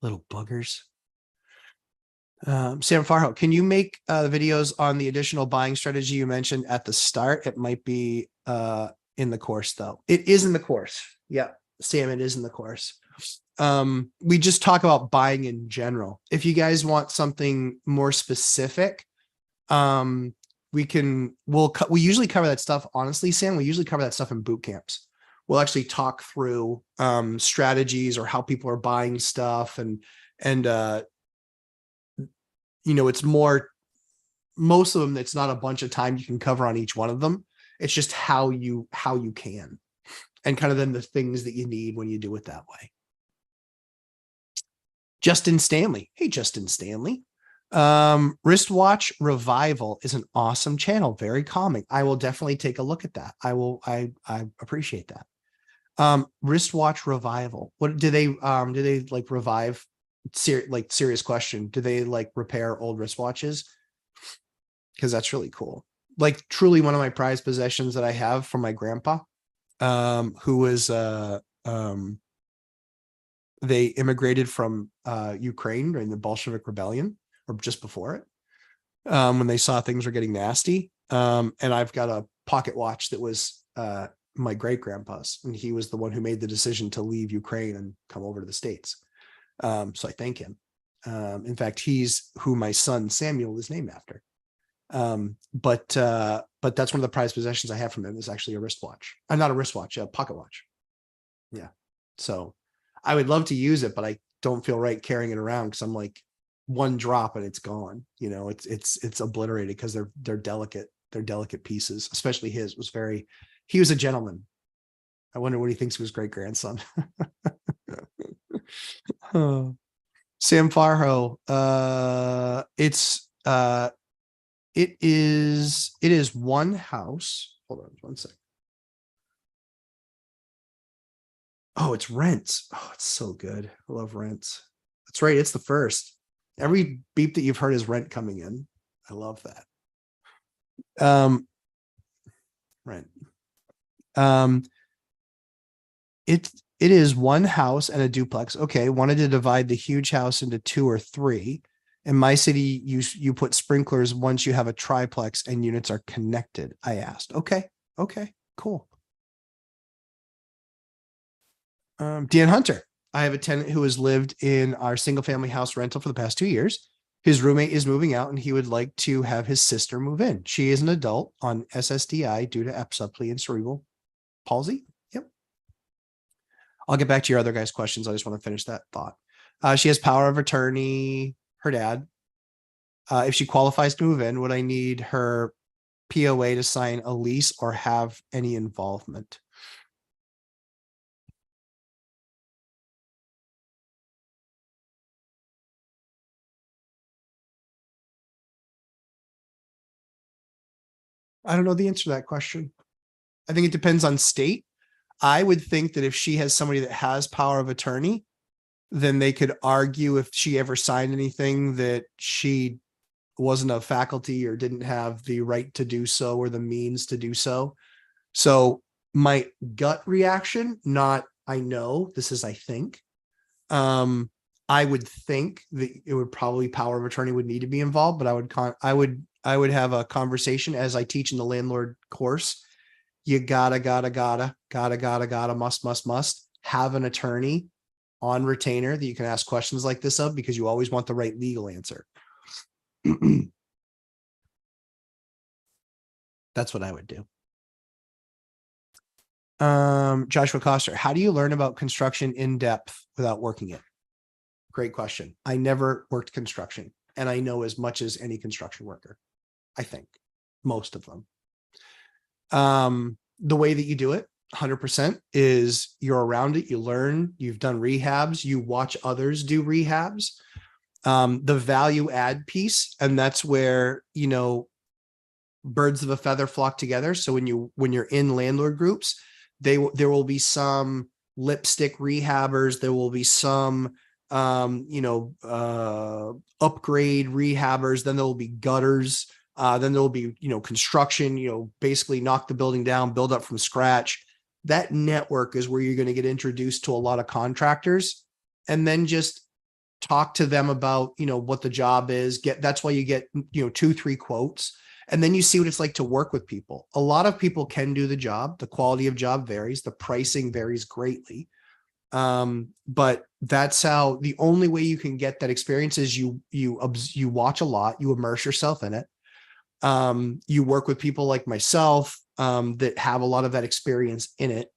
Little buggers. Sam Farho, can you make videos on the additional buying strategy you mentioned at the start? It might be in the course though. It is in the course. Yeah, Sam, it is in the course. We just talk about buying in general. If you guys want something more specific, we usually cover that stuff. Honestly, Sam, we usually cover that stuff in boot camps. We'll actually talk through strategies or how people are buying stuff and you know, it's most of them, it's not a bunch of time you can cover on each one of them. It's just how you can, and kind of then the things that you need when you do it that way. Justin Stanley. Hey, Justin Stanley. Wristwatch Revival is an awesome channel. Very calming. I will definitely take a look at that. I appreciate that. Wristwatch Revival. What do they like revive? Serious question. Do they like repair old wristwatches? Because that's really cool. Like truly one of my prized possessions that I have from my grandpa, who was they immigrated from Ukraine during the Bolshevik Rebellion, or just before it, when they saw things were getting nasty. And I've got a pocket watch that was my great grandpa's, and he was the one who made the decision to leave Ukraine and come over to the States. So I thank him. In fact, he's who my son Samuel is named after. But that's one of the prized possessions I have from him is actually a wristwatch. Not a wristwatch, a pocket watch. Yeah. So I would love to use it, but I don't feel right carrying it around because I'm like one drop and it's gone. You know, it's obliterated because they're delicate. They're delicate pieces, especially his was very, he was a gentleman. I wonder what he thinks of his great grandson. Sam Farho. It is one house. Hold on one second. Oh, it's Rents. Oh, it's so good. I love Rents. That's right. It's the first. Every beep that you've heard is rent coming in. I love that. Rent. It is one house and a duplex. Okay, wanted to divide the huge house into 2 or 3. In my city, you put sprinklers once you have a triplex and units are connected. I asked. Okay, cool. Dan Hunter. I have a tenant who has lived in our single family house rental for the past 2 years. His roommate is moving out and he would like to have his sister move in. She is an adult on SSDI due to epilepsy and cerebral palsy. Yep. I'll get back to your other guys' questions. I just want to finish that thought. She has power of attorney, her dad. If she qualifies to move in, would I need her POA to sign a lease or have any involvement? I don't know the answer to that question. I think it depends on state. I would think that if she has somebody that has power of attorney, then they could argue if she ever signed anything that she wasn't a faculty or didn't have the right to do so or the means to do so. So my gut reaction, not I know, this is I think. I would think that it would probably power of attorney would need to be involved, but I would have a conversation as I teach in the landlord course. You gotta must have an attorney on retainer that you can ask questions like this of, because you always want the right legal answer. That's what I would do. Joshua Coster, how do you learn about construction in depth without working it? Great question. I never worked construction, and I know as much as any construction worker. I think most of them. The way that you do it 100% is you're around it. You learn, you've done rehabs, you watch others do rehabs. The value add piece, and that's where, you know, birds of a feather flock together. So when you're in landlord groups, there will be some lipstick rehabbers, there will be some upgrade rehabbers, then there will be gutters, then there will be, construction, basically knock the building down, build up from scratch. That network is where you're going to get introduced to a lot of contractors, and then just talk to them about, what the job is. That's why you get, 2-3 quotes, and then you see what it's like to work with people. A lot of people can do the job. The quality of job varies. The pricing varies greatly. But that's how, the only way you can get that experience is you watch a lot, you immerse yourself in it. You work with people like myself, that have a lot of that experience in it.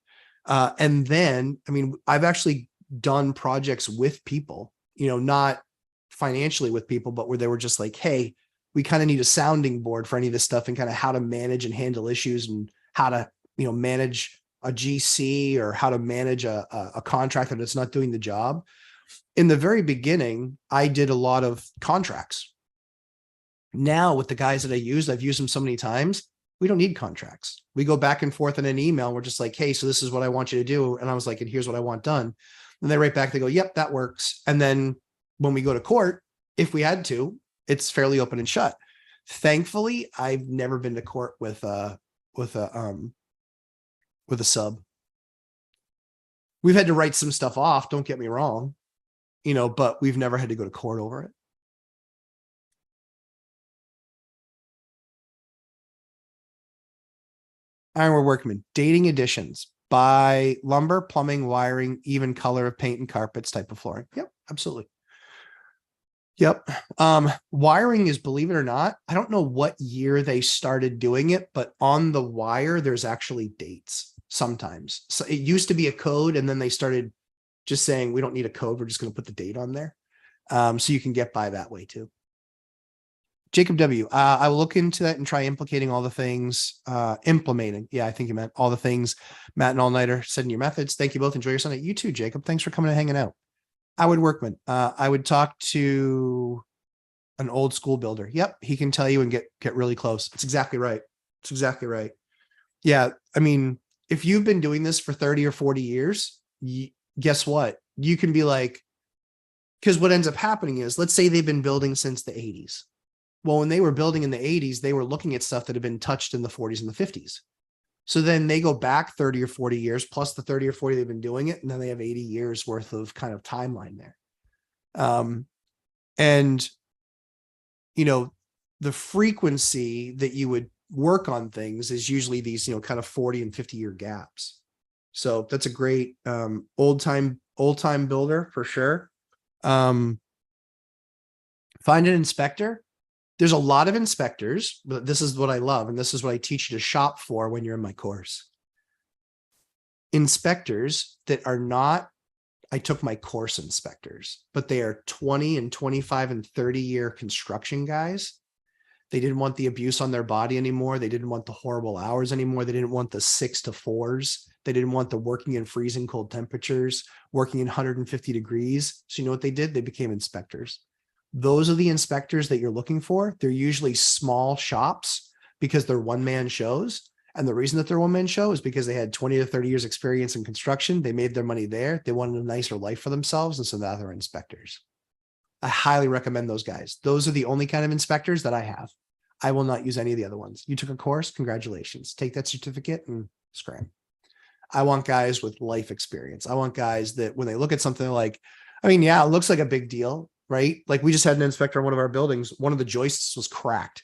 And then, I've actually done projects with people, not financially with people, but where they were just like, hey, we kind of need a sounding board for any of this stuff, and kind of how to manage and handle issues, and how to, manage a GC, or how to manage a contractor that's not doing the job. In the very beginning, I did a lot of contracts. Now with the guys that I've used them so many times, we don't need contracts. We go back and forth in an email. We're just like, hey, so this is what I want you to do. And I was like, and here's what I want done. And they write back, they go, yep, that works. And then when we go to court, if we had to, it's fairly open and shut. Thankfully, I've never been to court with a sub. We've had to write some stuff off, don't get me wrong, but we've never had to go to court over it. Ironwood Workman, dating additions, buy lumber, plumbing, wiring, even color of paint and carpets, type of flooring. Yep, absolutely. Yep. Wiring is, believe it or not, I don't know what year they started doing it, but on the wire, there's actually dates sometimes. So it used to be a code, and then they started just saying, we don't need a code, we're just going to put the date on there. So you can get by that way too. Jacob W. I will look into that and try implicating all the things, implementing. Yeah, I think you meant all the things Matt and All Nighter said in your methods. Thank you both. Enjoy your Sunday. You too, Jacob. Thanks for coming and hanging out. Howard Workman. I would talk to an old school builder. Yep. He can tell you and get really close. It's exactly right. It's exactly right. Yeah. If you've been doing this for 30 or 40 years, guess what? You can be like, because what ends up happening is, let's say they've been building since the 80s. Well, when they were building in the 80s, they were looking at stuff that had been touched in the 40s and the 50s. So then they go back 30 or 40 years, plus the 30 or 40 they've been doing it, and then they have 80 years worth of kind of timeline there. The frequency that you would work on things is usually these, kind of 40 and 50 year gaps. So that's a great old time builder for sure. Find an inspector. There's a lot of inspectors, but this is what I love, and this is what I teach you to shop for when you're in my course. Inspectors that are not, I took my course inspectors, but they are 20 and 25 and 30 year construction guys. They didn't want the abuse on their body anymore. They didn't want the horrible hours anymore. They didn't want the 6 to 4s. They didn't want the working in freezing cold temperatures, working in 150 degrees. So you know what they did? They became inspectors. Those are the inspectors that you're looking for. They're usually small shops because they're one-man shows. And the reason that they're one-man show is because they had 20 to 30 years experience in construction. They made their money there. They wanted a nicer life for themselves. And so now they're inspectors. I highly recommend those guys. Those are the only kind of inspectors that I have. I will not use any of the other ones. You took a course, congratulations. Take that certificate and scram. I want guys with life experience. I want guys that when they look at something like, I mean, yeah, it looks like a big deal, right? Like we just had an inspector in one of our buildings. One of the joists was cracked.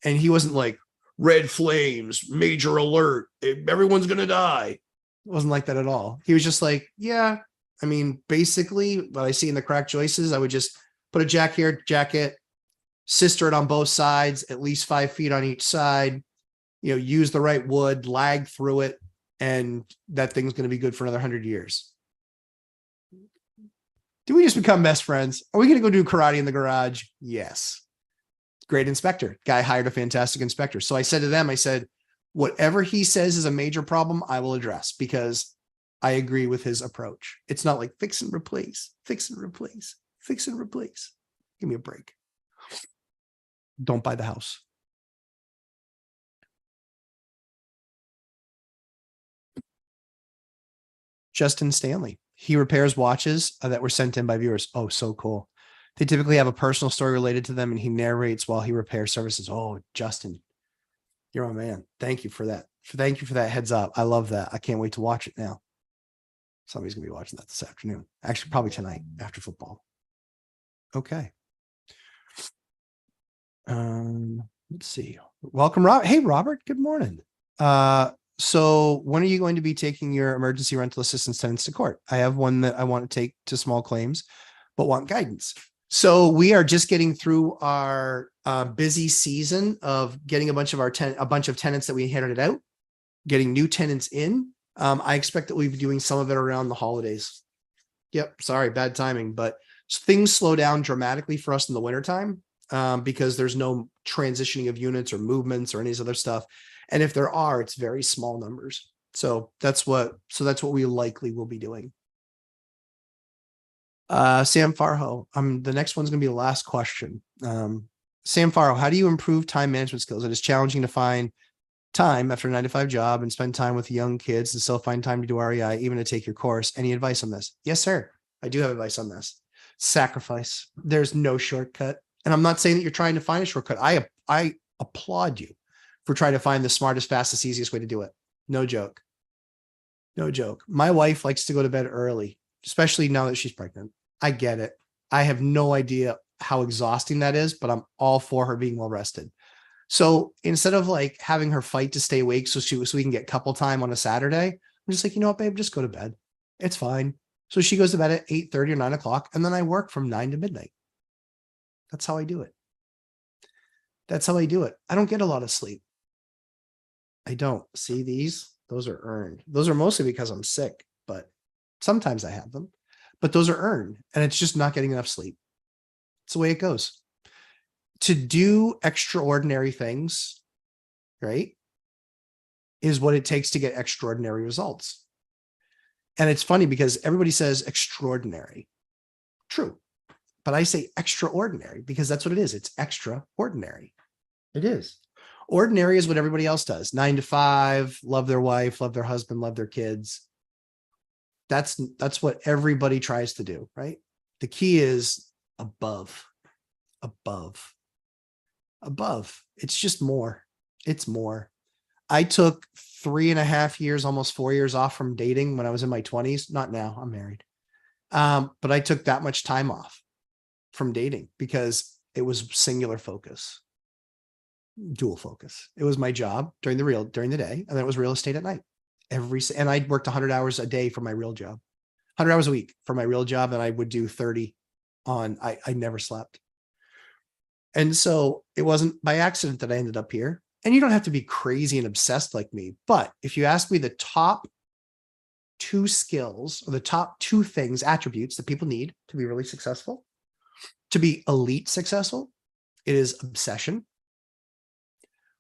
And he wasn't like, red flames, major alert, everyone's going to die. It wasn't like that at all. He was just like, yeah, I mean, basically what I see in the cracked joists, I would just put a jack here, jacket, sister it on both sides, at least 5 feet on each side, use the right wood, lag through it, and that thing's going to be good for another 100 years. Do we just become best friends? Are we going to go do karate in the garage? Yes. Great inspector. Guy hired a fantastic inspector. So I said to them, I said, whatever he says is a major problem, I will address because I agree with his approach. It's not like fix and replace, fix and replace, fix and replace. Give me a break. Don't buy the house. Justin Stanley. He repairs watches that were sent in by viewers. Oh, so cool. They typically have a personal story related to them and he narrates while he repairs services. Oh, Justin, you're my man. Thank you for that. Thank you for that heads up. I love that. I can't wait to watch it now. Somebody's going to be watching that this afternoon. Actually, probably tonight after football. Okay. Let's see. Welcome, Rob. Hey, Robert. Good morning. So when are you going to be taking your emergency rental assistance tenants to court? I have one that I want to take to small claims, but want guidance. So we are just getting through our busy season of getting a bunch of tenants that we inherited out, getting new tenants in. I expect that we'll be doing some of it around the holidays. Yep. Sorry, bad timing, but things slow down dramatically for us in the wintertime because there's no transitioning of units or movements or any other stuff. And if there are, it's very small numbers. So that's what we likely will be doing. Sam Farho. The next one's going to be the last question. Sam Farho, how do you improve time management skills? It is challenging to find time after a 9-to-5 job and spend time with young kids and still find time to do REI, even to take your course. Any advice on this? Yes, sir. I do have advice on this. Sacrifice. There's no shortcut. And I'm not saying that you're trying to find a shortcut. I applaud you for trying to find the smartest, fastest, easiest way to do it. No joke. No joke. My wife likes to go to bed early, especially now that she's pregnant. I get it. I have no idea how exhausting that is, but I'm all for her being well rested. So instead of like having her fight to stay awake so we can get couple time on a Saturday, I'm just like, you know what, babe, just go to bed. It's fine. So she goes to bed at 8:30 or 9 o'clock, and then I work from 9 to midnight. That's how I do it. That's how I do it. I don't get a lot of sleep. I don't. See these? Those are earned. Those are mostly because I'm sick, but sometimes I have them. But those are earned, and it's just not getting enough sleep. It's the way it goes. To do extraordinary things, right, is what it takes to get extraordinary results. And it's funny because everybody says extraordinary. True. But I say extraordinary because that's what it is. It's extraordinary. It is. Ordinary is what everybody else does. 9 to 5, love their wife, love their husband, love their kids. That's what everybody tries to do, right? The key is above. It's just more. It's more. I took 3.5 years, almost 4 years off from dating when I was in my 20s. Not now, I'm married. But I took that much time off from dating because it was singular focus, dual focus. It was my job during the day, and then it was real estate at night. And I worked 100 hours a day for my real job, 100 hours a week for my real job. And I would do 30 on, I never slept. And so it wasn't by accident that I ended up here. And you don't have to be crazy and obsessed like me. But if you ask me the top 2 skills or the top 2 things, attributes that people need to be really successful, to be elite successful, it is obsession,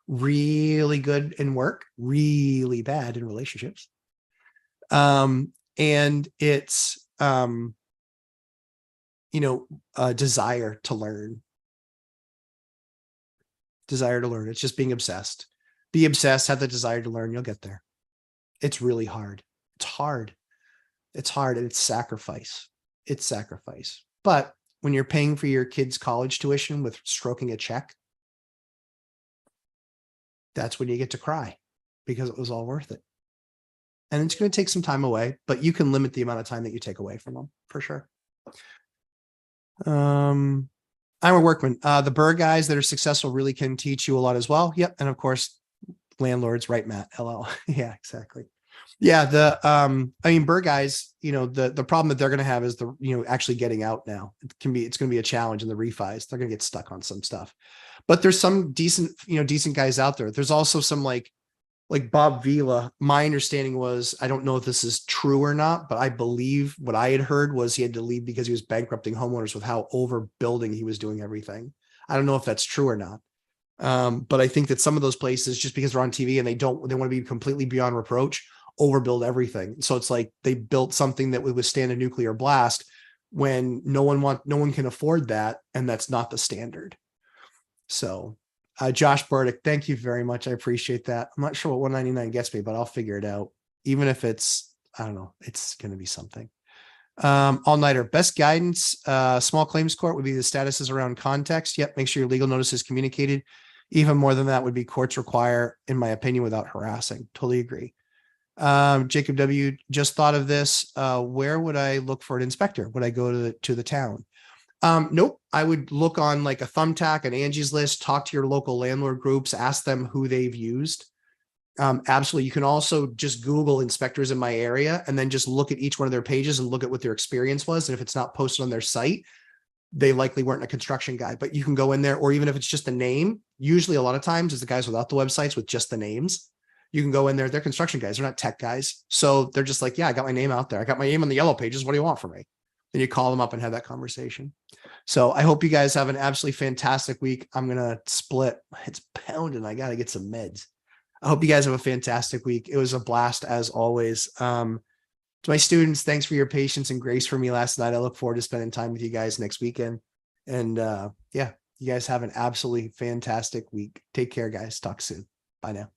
really good in work, really bad in relationships. And it's, a desire to learn. Desire to learn. It's just being obsessed. Be obsessed, have the desire to learn, you'll get there. It's really hard. It's hard. It's hard, and it's sacrifice. It's sacrifice. But when you're paying for your kids' college tuition with stroking a check, that's when you get to cry because it was all worth it. And it's going to take some time away, but you can limit the amount of time that you take away from them for sure. I'm a workman. The Burr guys that are successful really can teach you a lot as well. Yep. And of course, landlords, right, Matt? LL. Yeah, exactly. Yeah. I mean, Burr guys, the problem that they're going to have is actually getting out now. It's going to be a challenge in the refis. They're going to get stuck on some stuff, but there's some decent guys out there. There's also some like Bob Vila. My understanding was, I don't know if this is true or not, but I believe what I had heard was he had to leave because he was bankrupting homeowners with how overbuilding he was doing everything. I don't know if that's true or not. But I think that some of those places, just because they're on TV and they want to be completely beyond reproach, overbuild everything. So it's like they built something that would withstand a nuclear blast when no one can afford that. And that's not the standard. So Josh Burdick, thank you very much. I appreciate that. I'm not sure what 199 gets me, but I'll figure it out. Even if it's, I don't know, it's going to be something. All-nighter. Best guidance, small claims court would be the statuses around context. Yep. Make sure your legal notice is communicated. Even more than that would be courts require, in my opinion, without harassing. Totally agree. Jacob W. just thought of this. Where would I look for an inspector? Would I go to the town? Nope. I would look on like a Thumbtack, an Angie's List, talk to your local landlord groups, ask them who they've used. Absolutely. You can also just Google inspectors in my area and then just look at each one of their pages and look at what their experience was. And if it's not posted on their site, they likely weren't a construction guy, but you can go in there, or even if it's just a name, usually a lot of times it's the guys without the websites with just the names. You can go in there. They're construction guys. They're not tech guys. So they're just like, yeah, I got my name out there. I got my name on the yellow pages. What do you want from me? Then you call them up and have that conversation. So I hope you guys have an absolutely fantastic week. I'm going to split. It's pounding. I got to get some meds. I hope you guys have a fantastic week. It was a blast as always. To my students, thanks for your patience and grace for me last night. I look forward to spending time with you guys next weekend. And yeah, you guys have an absolutely fantastic week. Take care, guys. Talk soon. Bye now.